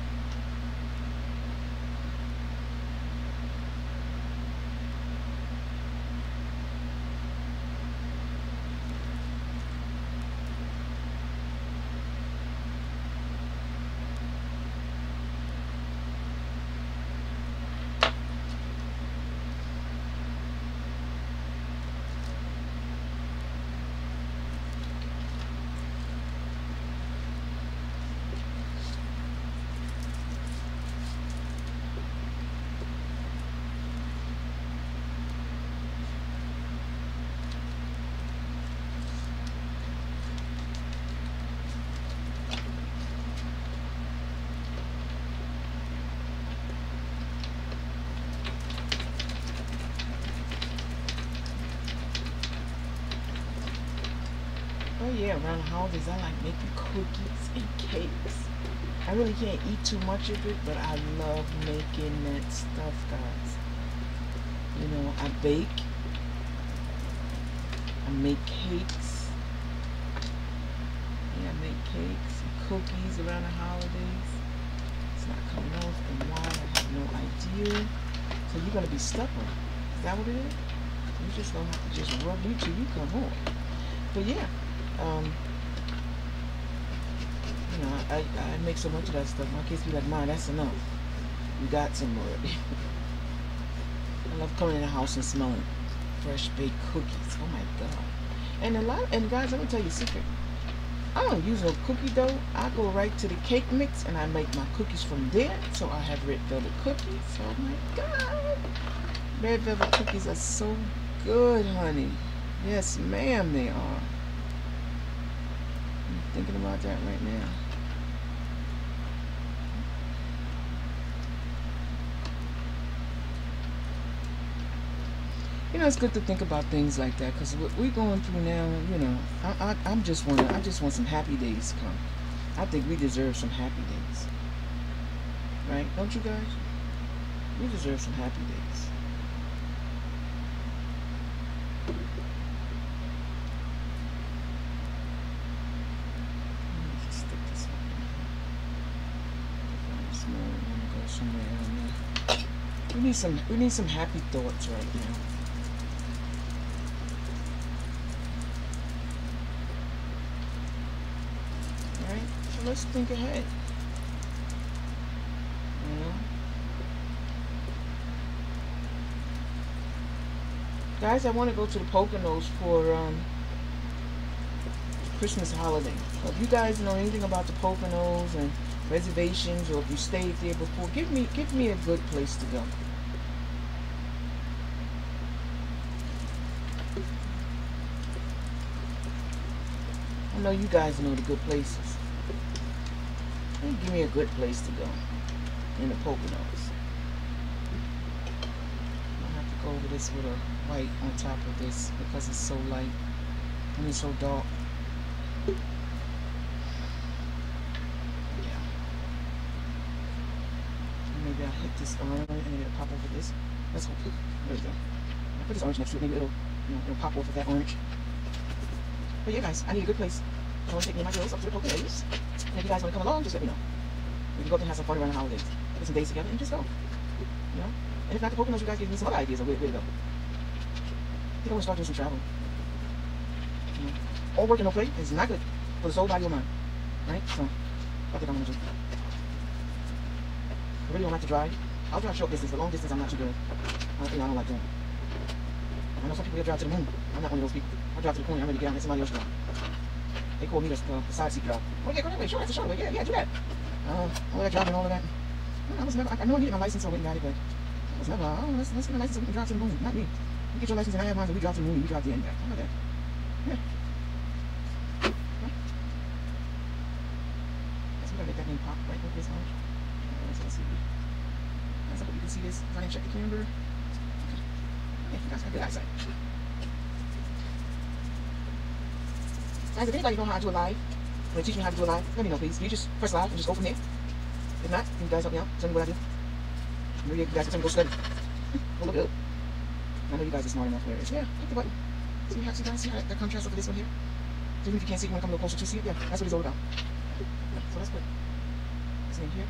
Oh yeah, around the holidays I like making cookies and cakes. I really can't eat too much of it, but I love making that stuff, guys. I bake. I make cakes. Yeah, I make cakes and cookies around the holidays. It's not coming off, and why, I have no idea. So you're going to be stubborn. Is that what it is? You're just going to have to just rub you till you come home. But yeah. I make so much of that stuff. My kids be like, "Mom, that's enough. You got some already." I love coming in the house and smelling fresh baked cookies. Oh my god! And guys, I'm gonna tell you a secret. I don't use no cookie dough. I go right to the cake mix and I make my cookies from there. So I have red velvet cookies. Oh my god! Red velvet cookies are so good, honey. Yes, ma'am, they are. Thinking about that right now. It's good to think about things like that, because what we're going through now, I just want some happy days to come. I think we deserve some happy days, right? Don't you guys? We deserve some happy days. We need some happy thoughts right now. Alright, so let's think ahead. Guys, I want to go to the Poconos for Christmas holiday. So if you guys know anything about the Poconos and reservations, or if you stayed there before, give me a good place to go. I know you guys know the good places. Give me a good place to go in the Poconos. I have to go over this with a white on top of this because it's so light. I mean, so dark. Yeah. Maybe I'll hit this orange and then it'll pop over this. Let's hope. There we go. I'll put this orange next to it. Maybe it'll pop off of that orange. But yeah, guys, I need a good place. I want to take me and my girls up to the poker days. And if you guys want to come along, just let me know. We can go up and have some fun around the holidays. Get some days together and just go. You know? And if not the Poconos, you guys give me some other ideas of where to go. I think I want to start doing some travel. You know? All work and no play is not good for the soul, body, or mind. Right? So, I think I'm going to do. I really don't like to drive. I'll drive short distance, but long distance I'm not too good. I don't like doing. I know some people that drive to the moon. I'm not one of those people. I drive to the corner, I'm ready to get out and let somebody else drive. They call me the side seat drive. Oh yeah, go that way, sure, it's a short way. Yeah, do that. All that driving and all of that. I was never, I know I needed my license, so I went and got it, but I was never, let's get a license so we can drive to the moon. Not me. You get your license and I have mine, so we drive to the moon and we drive the end back. How about that? Yeah. Guess we gotta make that name pop right with this one. Let's see. I hope you can see this. I didn't check the camera. Okay. Yeah, you guys got good eyesight. Guys, if anybody know how to do a live, want to teach me how to do a live, let me know, please. You just press live and just go from there. If not, can you guys help me out? Tell me what I do. Maybe you guys can tell me go study. Go look good. I know you guys are smart enough. Yeah, hit the button. See how you guys see how that contrasts over this one here? So even if you can't see it, you want to come a little closer to see it? Yeah, that's what it's all about. So that's good. This name here,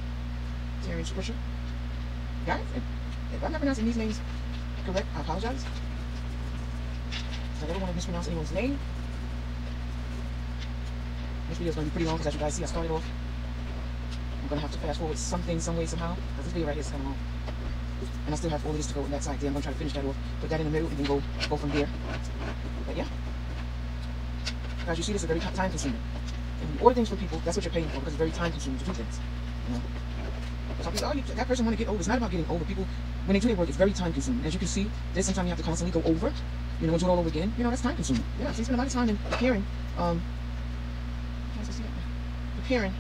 Terry Swisher. Guys, if I'm not pronouncing these names correct, I apologize. I never want to mispronounce anyone's name. This video is going to be pretty long because as you guys see, I started off. I'm going to have to fast forward something, some way, somehow. Because this video right here is kind of long. And I still have all of this to go on that side there. I'm going to try to finish that off, put that in the middle, and then go from there. But yeah. Guys, you see this is very time consuming. And when you order things from people, that's what you're paying for because it's very time consuming to do things. You know? Some people, oh, that person want to get over. It's not about getting over. People, when they do their work, it's very time consuming. As you can see, there's sometimes you have to constantly go over, you know, and do it all over again. You know, that's time consuming. Yeah, so you spend a lot of time in preparing, preparing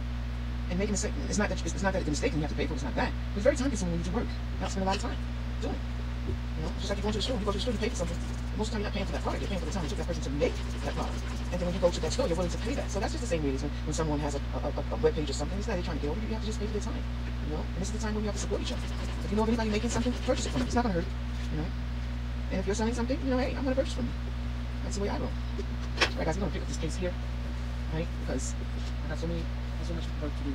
and making a mistake. It's not that the mistake you have to pay for. It's not that. But it's very time consuming when you do work. You have to spend a lot of time doing it. You know, just like you go to the store. You go to the store, you pay for something. Most of the time, you're not paying for that product. You're paying for the time it took that person to make that product. And then when you go to that store, you're willing to pay that. So that's just the same way as when someone has a web page or something. It's not they're trying to get over you. You have to just pay for their time. You know, and this is the time when you have to support each other. If you know of anybody making something, purchase it from them. It's not going to hurt. You know, and if you're selling something, you know, hey, I'm going to purchase from you. That's the way I roll. All right, guys, we're going to pick up this case here, right? Because I got so much work to do.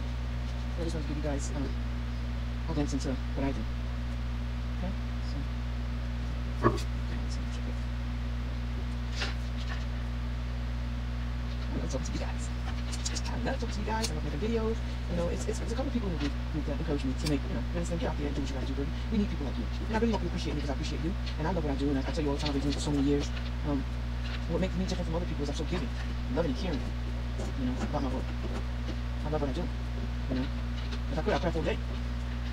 I just want to give you guys a glimpse into what I do. Okay, so. I love talking to you guys. I love talking to you guys. I love making videos. You know, it's a couple of people who encourage me to make, you know, get out there and do what you gotta do, baby. We need people like you. And I really hope you appreciate me because I appreciate you. And I love what I do. And I tell you all the time, I've been doing it for so many years. What makes me different from other people is I'm so giving, loving and caring, you know, about my work. I love what I do, you know. If I could, I'd craft all day.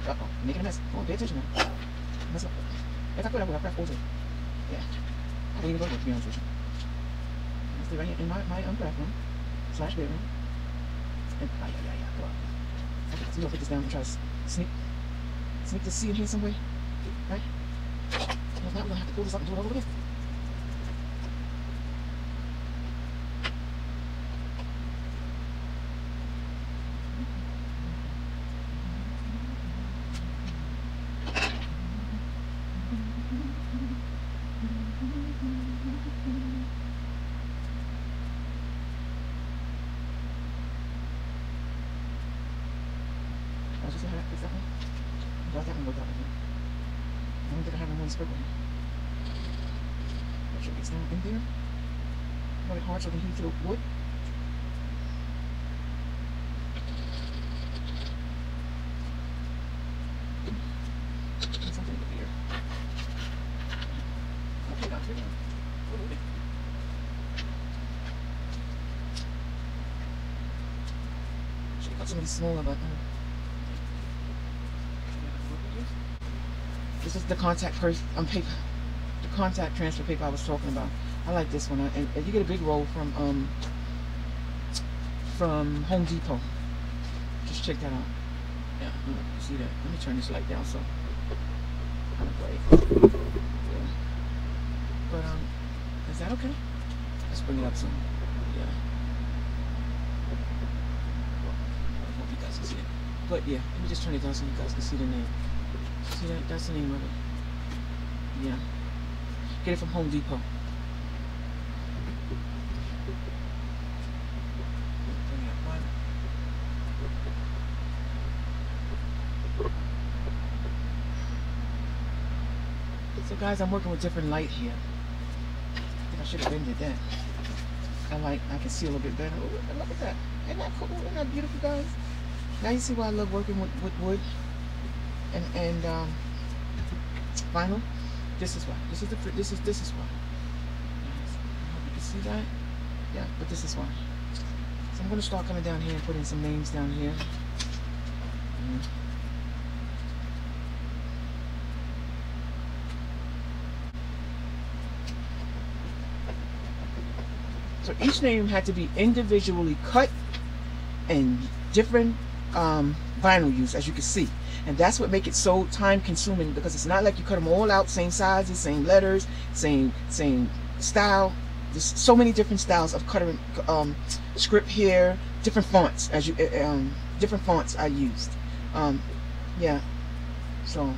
Uh-oh, I'm making a mess. Come on, pay attention now. Mess up. If I could, I'd craft all day. Yeah. I don't even go to work, to be honest with you. I stay right here in my craft room, / bedroom. And, go out. Okay, so we're gonna put this down and try to sneak the C in here some way. Right? And if not, we're gonna have to pull this up and do it over again. Just see how that fits that one. Glad that one worked out with it. I don't think I have one scribble here. Make sure it gets down in there. Rub it hard so it can heat through wood. And something over here. Okay, now here we go. A little bit. Should have cut some of these smaller, but this is the contact paper, the contact transfer paper I was talking about. I like this one, and you get a big roll from Home Depot. Just check that out. Yeah, you see that? Let me turn this light down so. Kind of bright. Yeah. Okay. Let's bring it up some. Yeah. I hope you guys can see it. But yeah, let me just turn it down so you guys can see the name. See that? That's the name of it. Yeah. Get it from Home Depot. Bring up one. So guys, I'm working with different light here. I think I should have been did that. I can see a little bit better. Ooh, look at that. Isn't that cool? Isn't that beautiful, guys? Now you see why I love working with wood and vinyl. This is why. This is why. I hope you can see that. Yeah, but this is why. So I'm going to start coming down here and putting some names down here. So each name had to be individually cut and different vinyl use, as you can see. And that's what makes it so time consuming, because it's not like you cut them all out, same sizes, same letters, same style. There's so many different styles of cutting script here, different fonts, as you different fonts I used. Yeah, so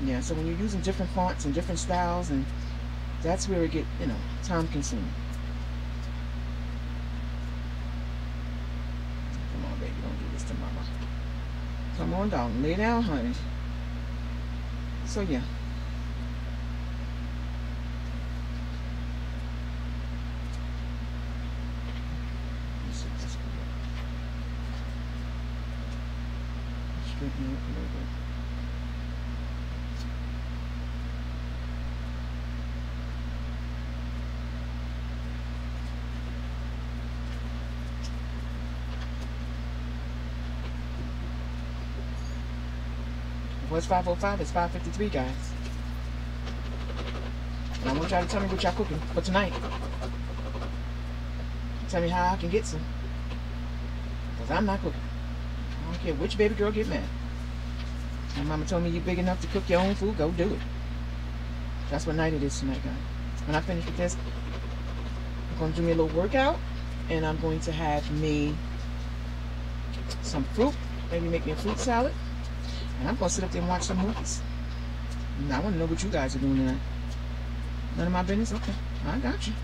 yeah, so when you're using different fonts and different styles, and that's where it get, you know, time consuming. Come on, baby, don't do this to mama. Come on down, lay down, honey. So yeah. Straighten it up a little bit. It was 5:05, it's 5:53, guys. And I want y'all to tell me what y'all cooking for tonight. Tell me how I can get some. Because I'm not cooking. I don't care which baby girl get mad. My mama told me you're big enough to cook your own food, go do it. That's what night it is tonight, guys. When I finish with this, I'm going to do me a little workout. And I'm going to have me some fruit. Maybe make me a fruit salad. And I'm going to sit up there and watch some movies. And I want to know what you guys are doing tonight. None of my business? Okay, I got you.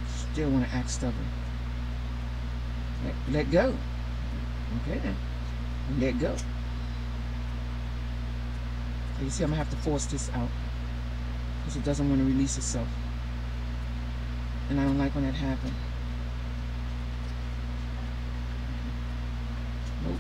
Still want to act stubborn. Let go. Okay then. Let go. So you see, I'm going to have to force this out. Because it doesn't want to release itself. And I don't like when that happens. Nope.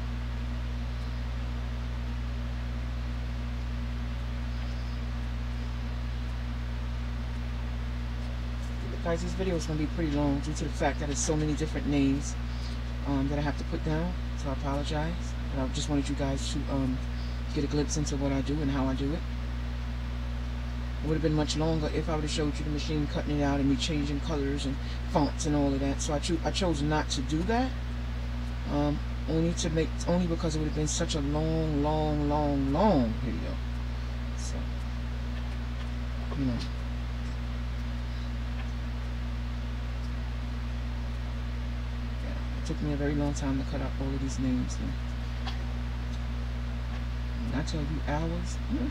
Guys, this video is going to be pretty long due to the fact that there's so many different names that I have to put down. So I apologize. But I just wanted you guys to get a glimpse into what I do and how I do it. It would have been much longer if I would have showed you the machine cutting it out and me changing colors and fonts and all of that. So I chose not to do that. Only because it would have been such a long video. So, you know. Yeah, it took me a very long time to cut out all of these names here. And I tell you hours. Yeah.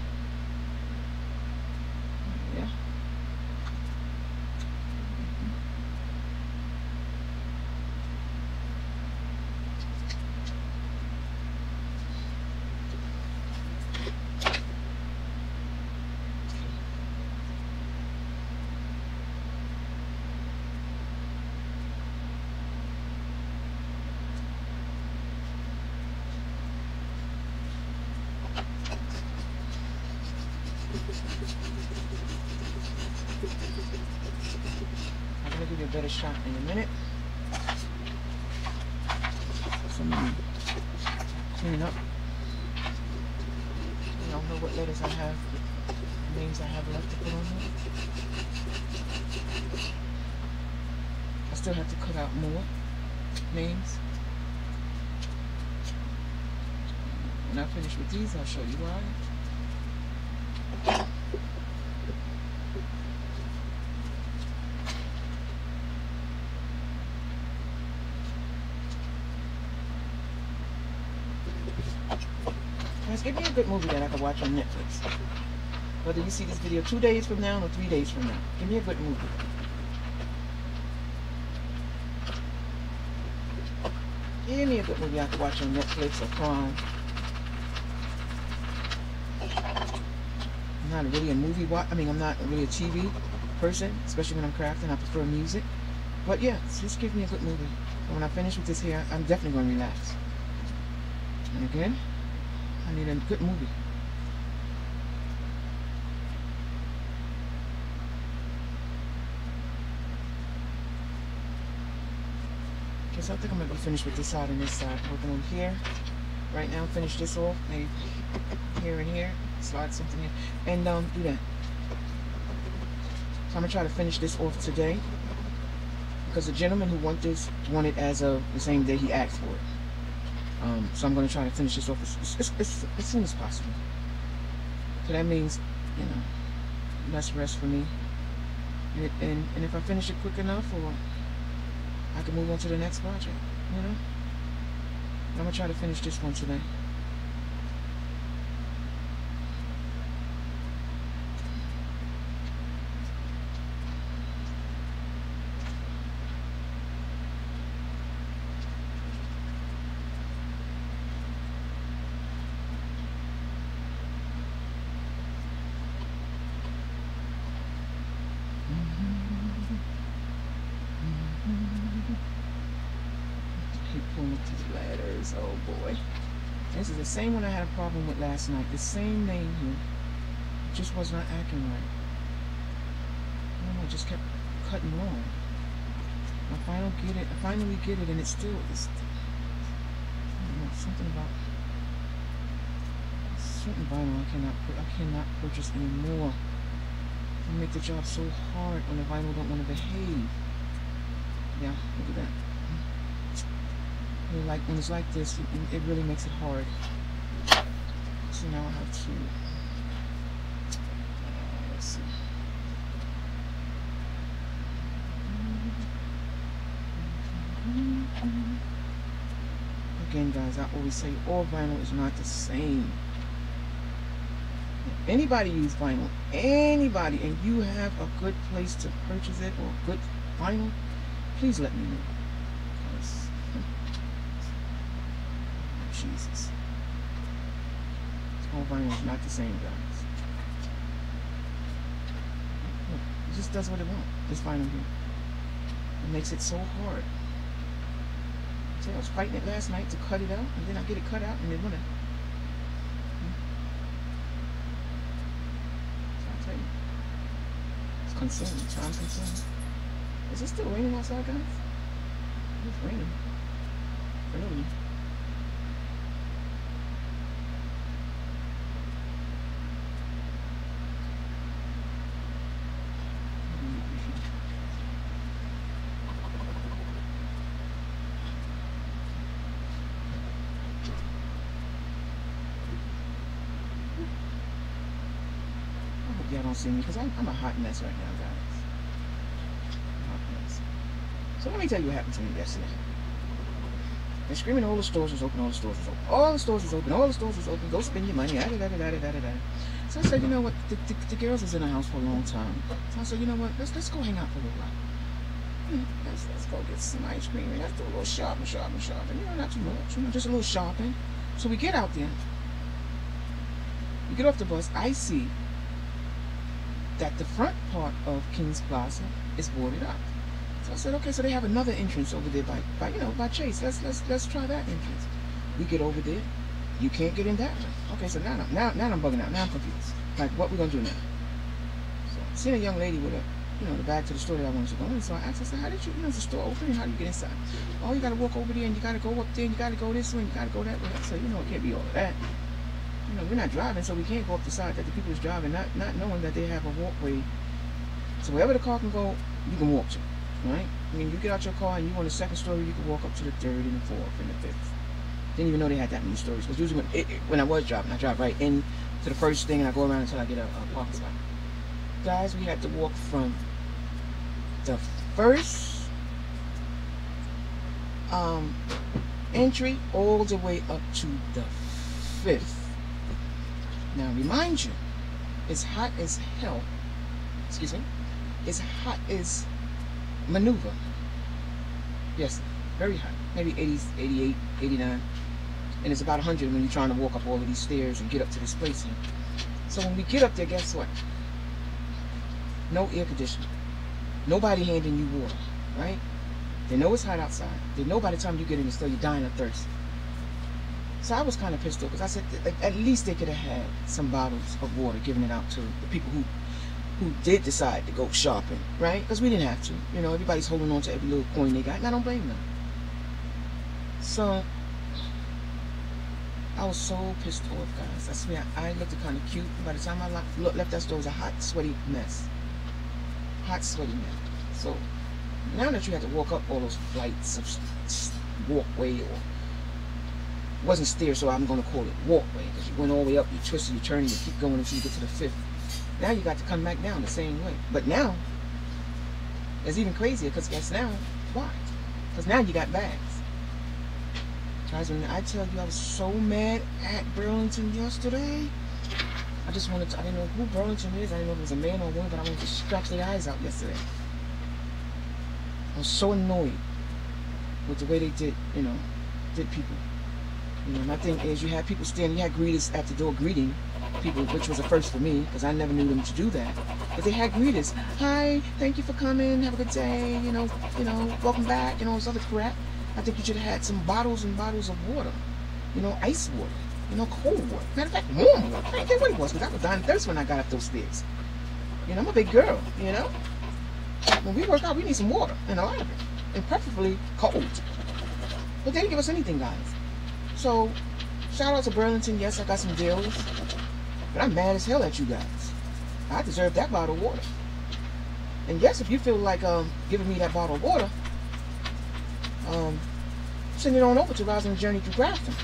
I'm going to give you a better shot in a minute. So let me clean up. I don't know what letters I have, names I have left to put on here. I still have to cut out more names. When I finish with these, I'll show you why. Guys, give me a good movie that I can watch on Netflix. Whether you see this video 2 days from now or 3 days from now. Give me a good movie. Give me a good movie I can watch on Netflix or Prime. I'm not really a movie I'm not really a TV person, especially when I'm crafting. I prefer music. But yeah, just give me a good movie. And when I finish with this here, I'm definitely going to relax. And again, I need a good movie. Okay, so I think I'm going to be finished with this side and this side. Working on here. Right now, finish this off. Maybe here and here. Slide something here. And do that. So I'm going to try to finish this off today. Because the gentleman who wanted this wanted as of the same day he asked for it. So I'm going to try to finish this off as soon as possible. So that means, you know, less rest for me. And if I finish it quick enough, or I can move on to the next project, you know. I'm going to try to finish this one today. Pulling up these letters. Oh boy. This is the same one I had a problem with last night. The same name here. It just was not acting right. I don't know, it just kept cutting wrong. I finally get it, and it's still this. I don't know, something about certain vinyl I cannot purchase anymore. They make the job so hard when the vinyl don't want to behave. Yeah, look at that. Like when it's like this, it really makes it hard. So now I have to. Let's see. Again, guys, I always say all vinyl is not the same. If anybody use vinyl, anybody, and you have a good place to purchase it or good vinyl, please let me know. Jesus. All vinyl is not the same, guys. Look, it just does what it wants. This vinyl here. It makes it so hard. See, I was fighting it last night to cut it out, and then I get it cut out, and it wouldn't. So I'll tell you. It's consuming, time consuming. Is it still raining outside, guys? It's raining. Really? Y'all don't see me because I'm a hot mess right now, guys. Hot mess. So let me tell you what happened to me yesterday. They're screaming all the stores is open, all the stores is open. All the stores is open, all the stores is open. Go spend your money. So I said, you know what? The girls was in the house for a long time. So I said, you know what? Let's go hang out for a little while. Let's go get some ice cream and let's do a little shopping. You know, not too much. You know, just a little shopping. So we get out there. We get off the bus. I see that the front part of King's Plaza is boarded up. So I said, okay, so they have another entrance over there by Chase. Let's try that entrance. We get over there. You can't get in that one. Okay, so now I'm bugging out. Now I'm confused. Like, what we gonna do now? So I seen a young lady with the bag to the store that I wanted to go in. So I asked her, I said, how did you, is the store open and how do you get inside? Oh, you gotta walk over there and you gotta go up there and you gotta go this way and you gotta go that way. I said, it can't be all of that. We're not driving, so we can't go up the side that the people is driving, not knowing that they have a walkway. So wherever the car can go, you can walk to, right? I mean, you get out your car and you on the second story, you can walk up to the third and the fourth and the fifth. Didn't even know they had that many stories. Because usually when I was driving, I drive right in to the first thing and I go around until I get a parking spot. Guys, we had to walk from the first entry all the way up to the 5th. Now, remind you, it's hot as hell. Excuse me. It's hot as maneuver. Yes, very hot. Maybe 80s, 88, 89. And it's about 100 when you're trying to walk up all of these stairs and get up to this place here. So when we get up there, guess what? No air conditioning. Nobody handing you water, right? They know it's hot outside. They know by the time you get in the store, you're dying of thirst. So I was kind of pissed off because I said at least they could have had some bottles of water, giving it out to the people who did decide to go shopping, right? Because we didn't have to. You know, everybody's holding on to every little coin they got, and I don't blame them. So I was so pissed off, guys. I swear, I looked kind of cute. By the time I left that store, it was a hot, sweaty mess. Hot, sweaty mess. So now that you had to walk up all those flights of walkway, or wasn't stairs, so I'm going to call it walkway, because you went all the way up, you twisted, you turn, you keep going until you get to the 5th. Now you got to come back down the same way. But now it's even crazier, because guess now why? Because now you got bags. Guys, when I tell you I was so mad at Burlington yesterday, I didn't know who Burlington is. I didn't know if it was a man or a woman, but I wanted to scratch their eyes out yesterday. I was so annoyed with the way they did people. You know, my thing is, you had people standing, you had greeters at the door greeting people, which was a first for me, because I never knew them to do that. But they had greeters. Hi, thank you for coming, have a good day, you know, welcome back, and all this other crap. I think you should have had some bottles and bottles of water. You know, ice water. Cold water. Matter of fact, warm water. I didn't care what it was, because I was dying of thirst when I got up those stairs. I'm a big girl, When we work out, we need some water, and a lot of it. And preferably cold. But they didn't give us anything, guys. So, shout out to Burlington. Yes, I got some deals. But I'm mad as hell at you guys. I deserve that bottle of water. And yes, if you feel like giving me that bottle of water, send it on over to Rosalind's Journey Through Crafting,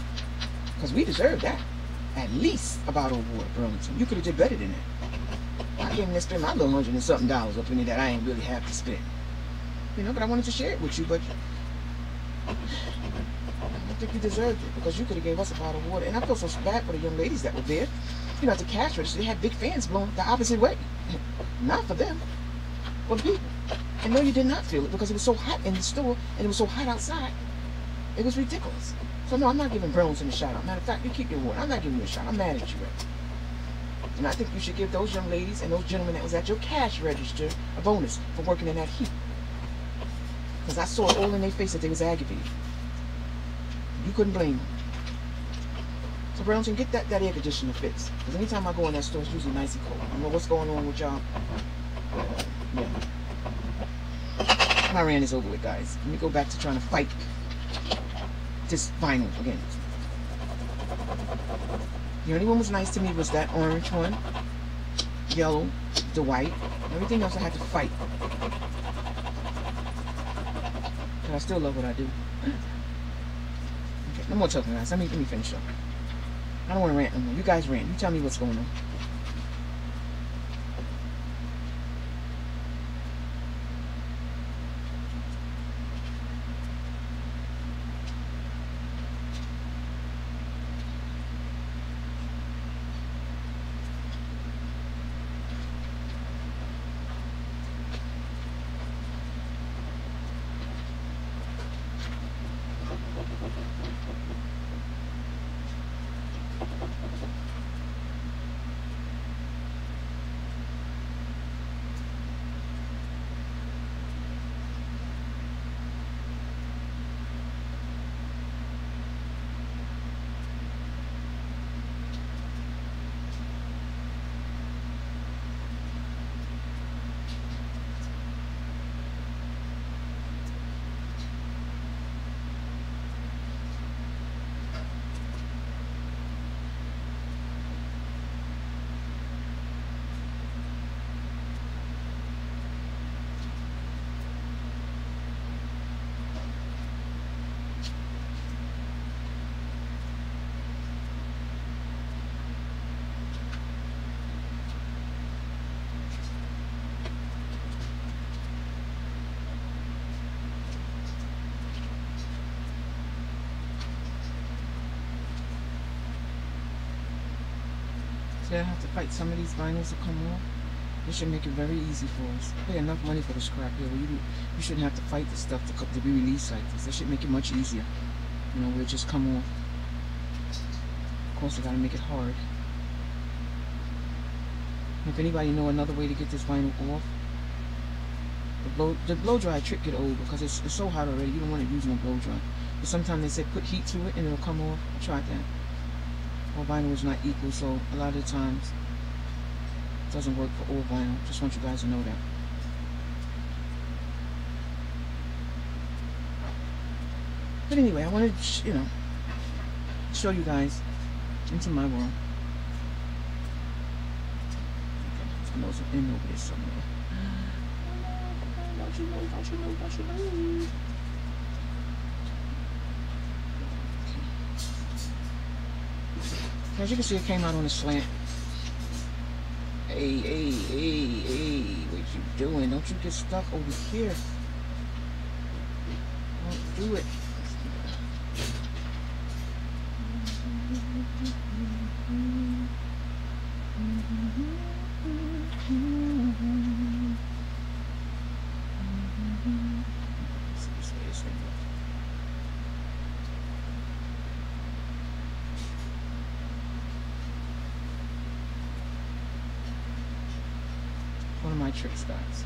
because we deserve that. At least a bottle of water, Burlington. You could have did better than that. I came in and spent my little $100 and something up in it that I ain't really have to spend. But I wanted to share it with you, but I don't think you deserved it, because you could have gave us a bottle of water. And I feel so bad for the young ladies that were there. At the cash register, they had big fans blowing the opposite way. Not for them, for the people. And no, you did not feel it, because it was so hot in the store and it was so hot outside. It was ridiculous. So no, I'm not giving Burlington a shout out. Matter of fact, you keep your word. I'm not giving you a shout. I'm mad at you, right? And I think you should give those young ladies and those gentlemen that was at your cash register a bonus for working in that heat. Because I saw it all in their face that they was aggravated. You couldn't blame them. So Burlington, get that air conditioner fixed. Because anytime I go in that store, it's usually nice and cold. I don't know what's going on with y'all. Yeah. My rant is over with, guys. Let me go back to trying to fight this vinyl again. The only one was nice to me was that orange one, yellow, the white. Everything else I had to fight. But I still love what I do. Okay, no more talking, guys. Let me finish up. I don't want to rant no more. You guys rant. You tell me what's going on. So I have to fight some of these vinyls to come off. This should make it very easy for us. Pay enough money for the scrap here where you shouldn't have to fight the stuff to be released like this. That should make it much easier. You know, where it just come off. Of course, I gotta make it hard. If anybody know another way to get this vinyl off, the blow dry trick get old because it's so hot already. You don't want to use no blow dry. But sometimes they say put heat to it and it'll come off. I tried that. All vinyl is not equal, so a lot of the times it doesn't work for all vinyl. Just want you guys to know that. But anyway, I wanted to, you know, show you guys into my world. Okay, there's in over there somewhere. Don't you know, don't you know, don't you know. Okay. As you can see, it came out on a slant. Hey, hey, hey, hey, what you doing? Don't you get stuck over here. Don't do it. One of my tricks, guys.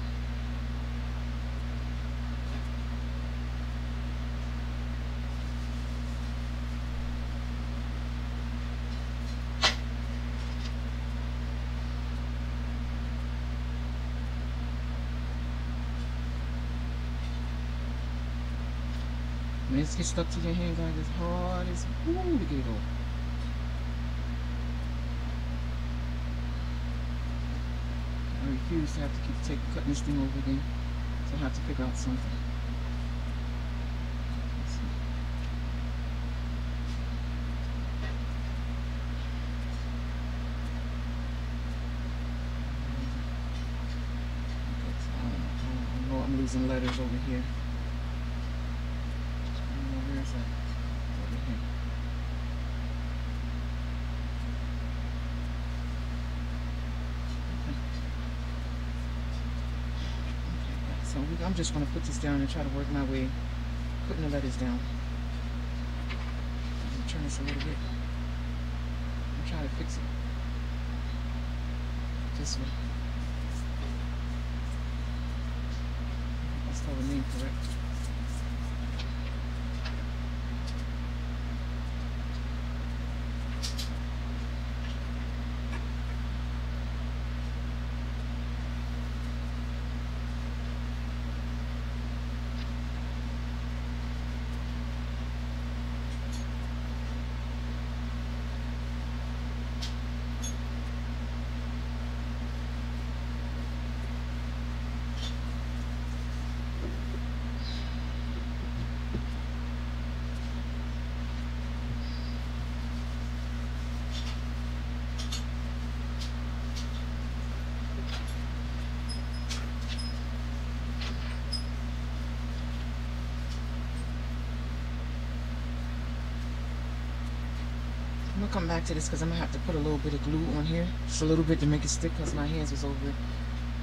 When it gets stuck to your hand, guys, it's hard as woo to get it off. I refuse to have to keep cutting this thing over again, so I have to figure out something. Let's see. Okay, so I know I'm losing letters over here. Where is that? Over here. So I'm just going to put this down and try to work my way, putting the letters down. I'm going to turn this a little bit. I'm trying to fix it. This way. That's spelled the name correct. I'm gonna come back to this because I'm gonna have to put a little bit of glue on here, just a little bit to make it stick because my hands was over it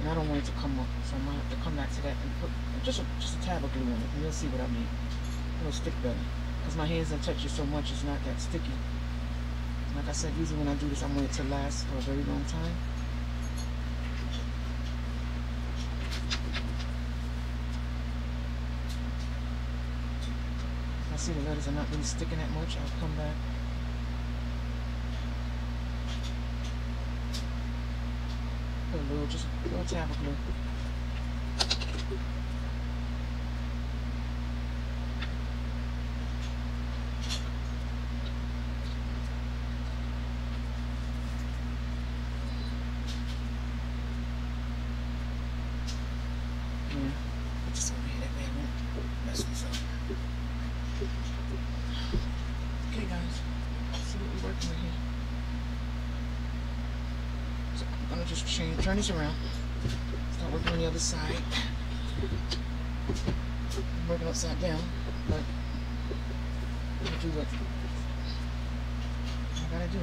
and I don't want it to come up, so I'm gonna have to come back to that and put just a tab of glue on it and you'll see what I mean. It'll stick better because my hands don't touch it so much, it's not that sticky. Like I said, usually when I do this I want it to last for a very long time. If I see the letters are not really sticking that much, I'll come back. Put a little, just a little tab of glue. Yeah, put this over here, that way I won't mess this up. Okay guys, let's see what we're working with here. So I'm gonna just turn this around. Start working on the other side. I'm working upside down, but I'll do what I gotta do.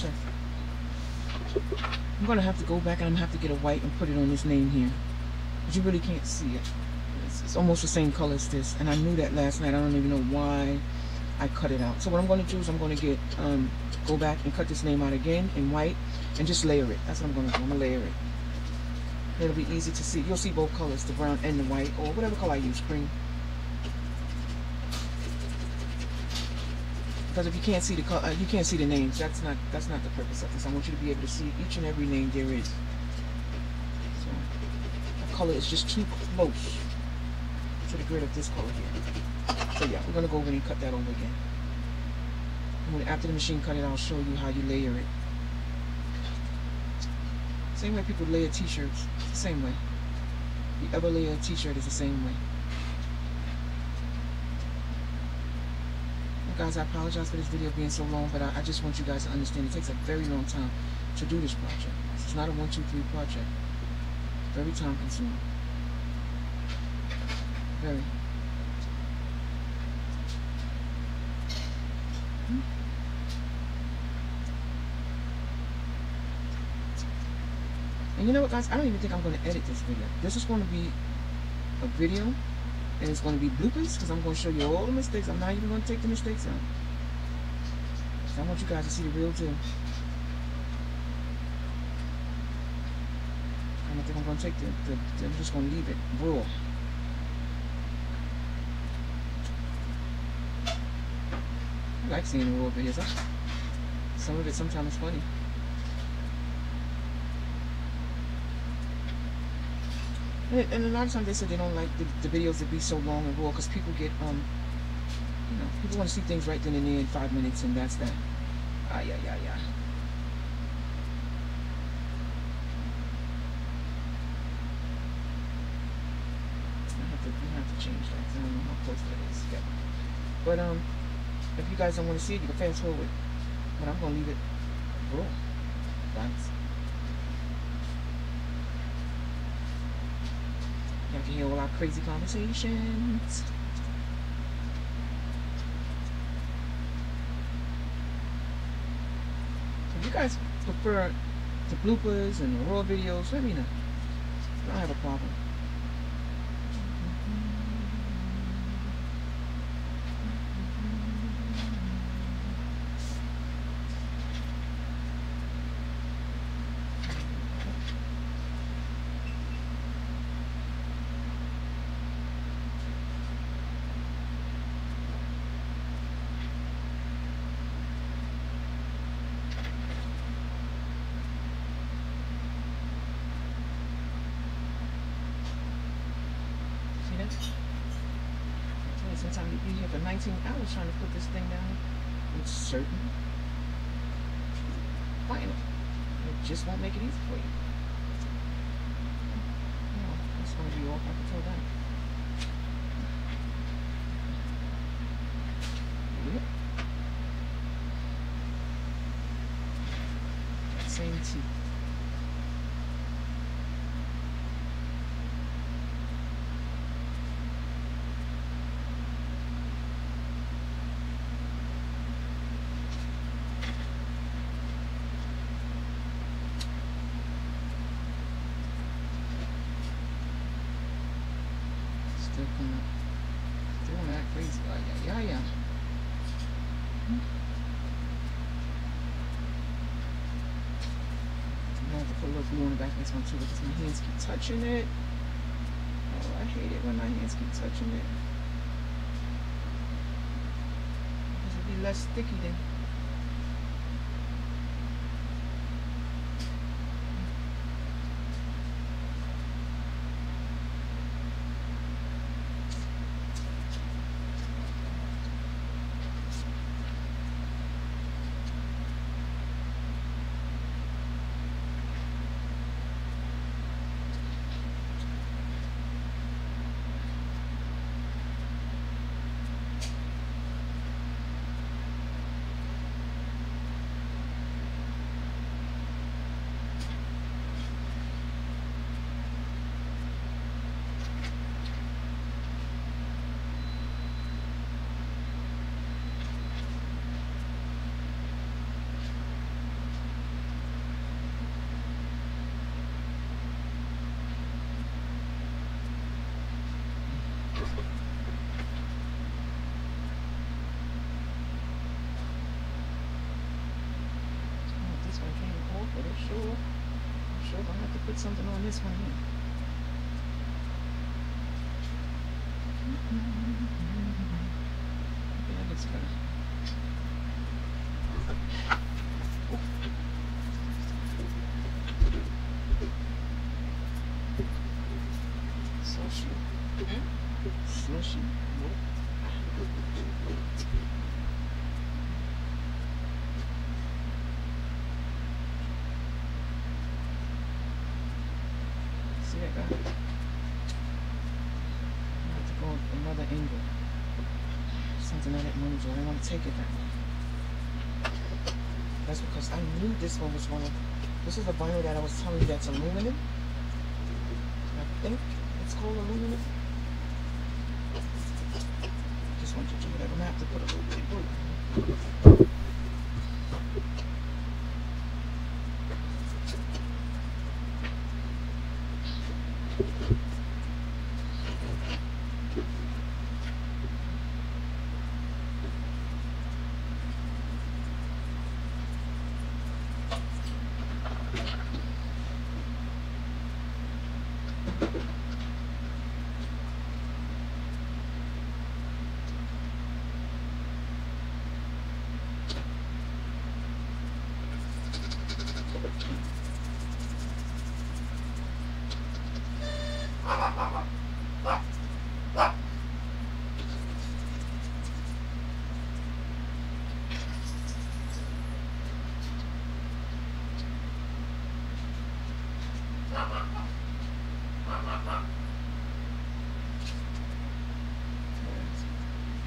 project. I'm gonna have to go back and I'm gonna have to get a white and put it on this name here, but you really can't see it. It's almost the same color as this, and I knew that last night. I don't even know why I cut it out. So what I'm going to do is I'm going to get go back and cut this name out again in white and just layer it. That's what I'm going to do. I'm going to layer it. It'll be easy to see. You'll see both colors, the brown and the white, or whatever color I use, cream. Because if you can't see the color, you can't see the names. That's not the purpose of this. I want you to be able to see each and every name there is. So the color is just too close to the grid of this color here. So yeah, we're gonna go over and cut that over again. And after the machine cut it, I'll show you how you layer it. Same way people layer t-shirts. It's the same way. If you ever layer a t-shirt, it's the same way. Well, guys, I apologize for this video being so long, but I just want you guys to understand it takes a very long time to do this project. It's not a 1, 2, 3 project. Very time consuming. Very. And you know what, guys? I don't even think I'm going to edit this video. This is going to be a video, and it's going to be bloopers, because I'm going to show you all the mistakes. I'm not even going to take the mistakes out. So I want you guys to see the real deal. I don't think I'm going to take I'm just going to leave it raw. I like seeing the raw videos. Some of it sometimes is funny. And a lot of times they said they don't like the videos to be so long and raw because people get, you know, people want to see things right then and there in 5 minutes, and that's that. Yeah. I have to change that. I don't know how close that is. Yeah. But if you guys don't want to see it, you can fast forward. But I'm gonna leave it raw, guys. You can hear all our crazy conversations. So if you guys prefer the bloopers and the raw videos, let me know. I don't have a problem. Sometimes you be here for 19 hours trying to put this thing down. It's certain. Fine. It just won't make it easy for you. No, that's going to be off. I can tell that. Yep. That same teeth. Still want to act crazy. Yeah. I'm gonna have to put a little glue on the back of this one too because my hands keep touching it. Oh, I hate it when my hands keep touching it. Because it'll be less sticky then. Pretty sure. I'm sure I'll have to put something on this one here. Yeah, that's good. Slushy. Slushy. See that guy? I have to go another angle. Something I didn't want to do. I didn't want to take it that way. That's because I knew this one was one of. This is the vinyl that I was telling you that's aluminum. I think it's called aluminum. Just want to do whatever. I'm gonna have to put a little bit of glue.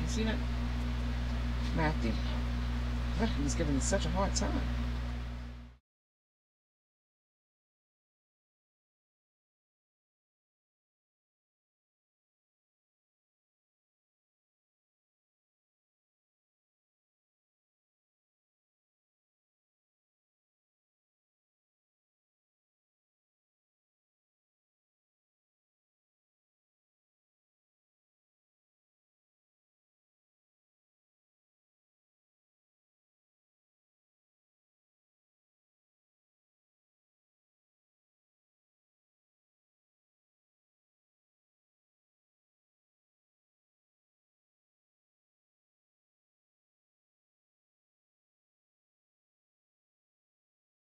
You see that? Matthew. He's giving me such a hard time.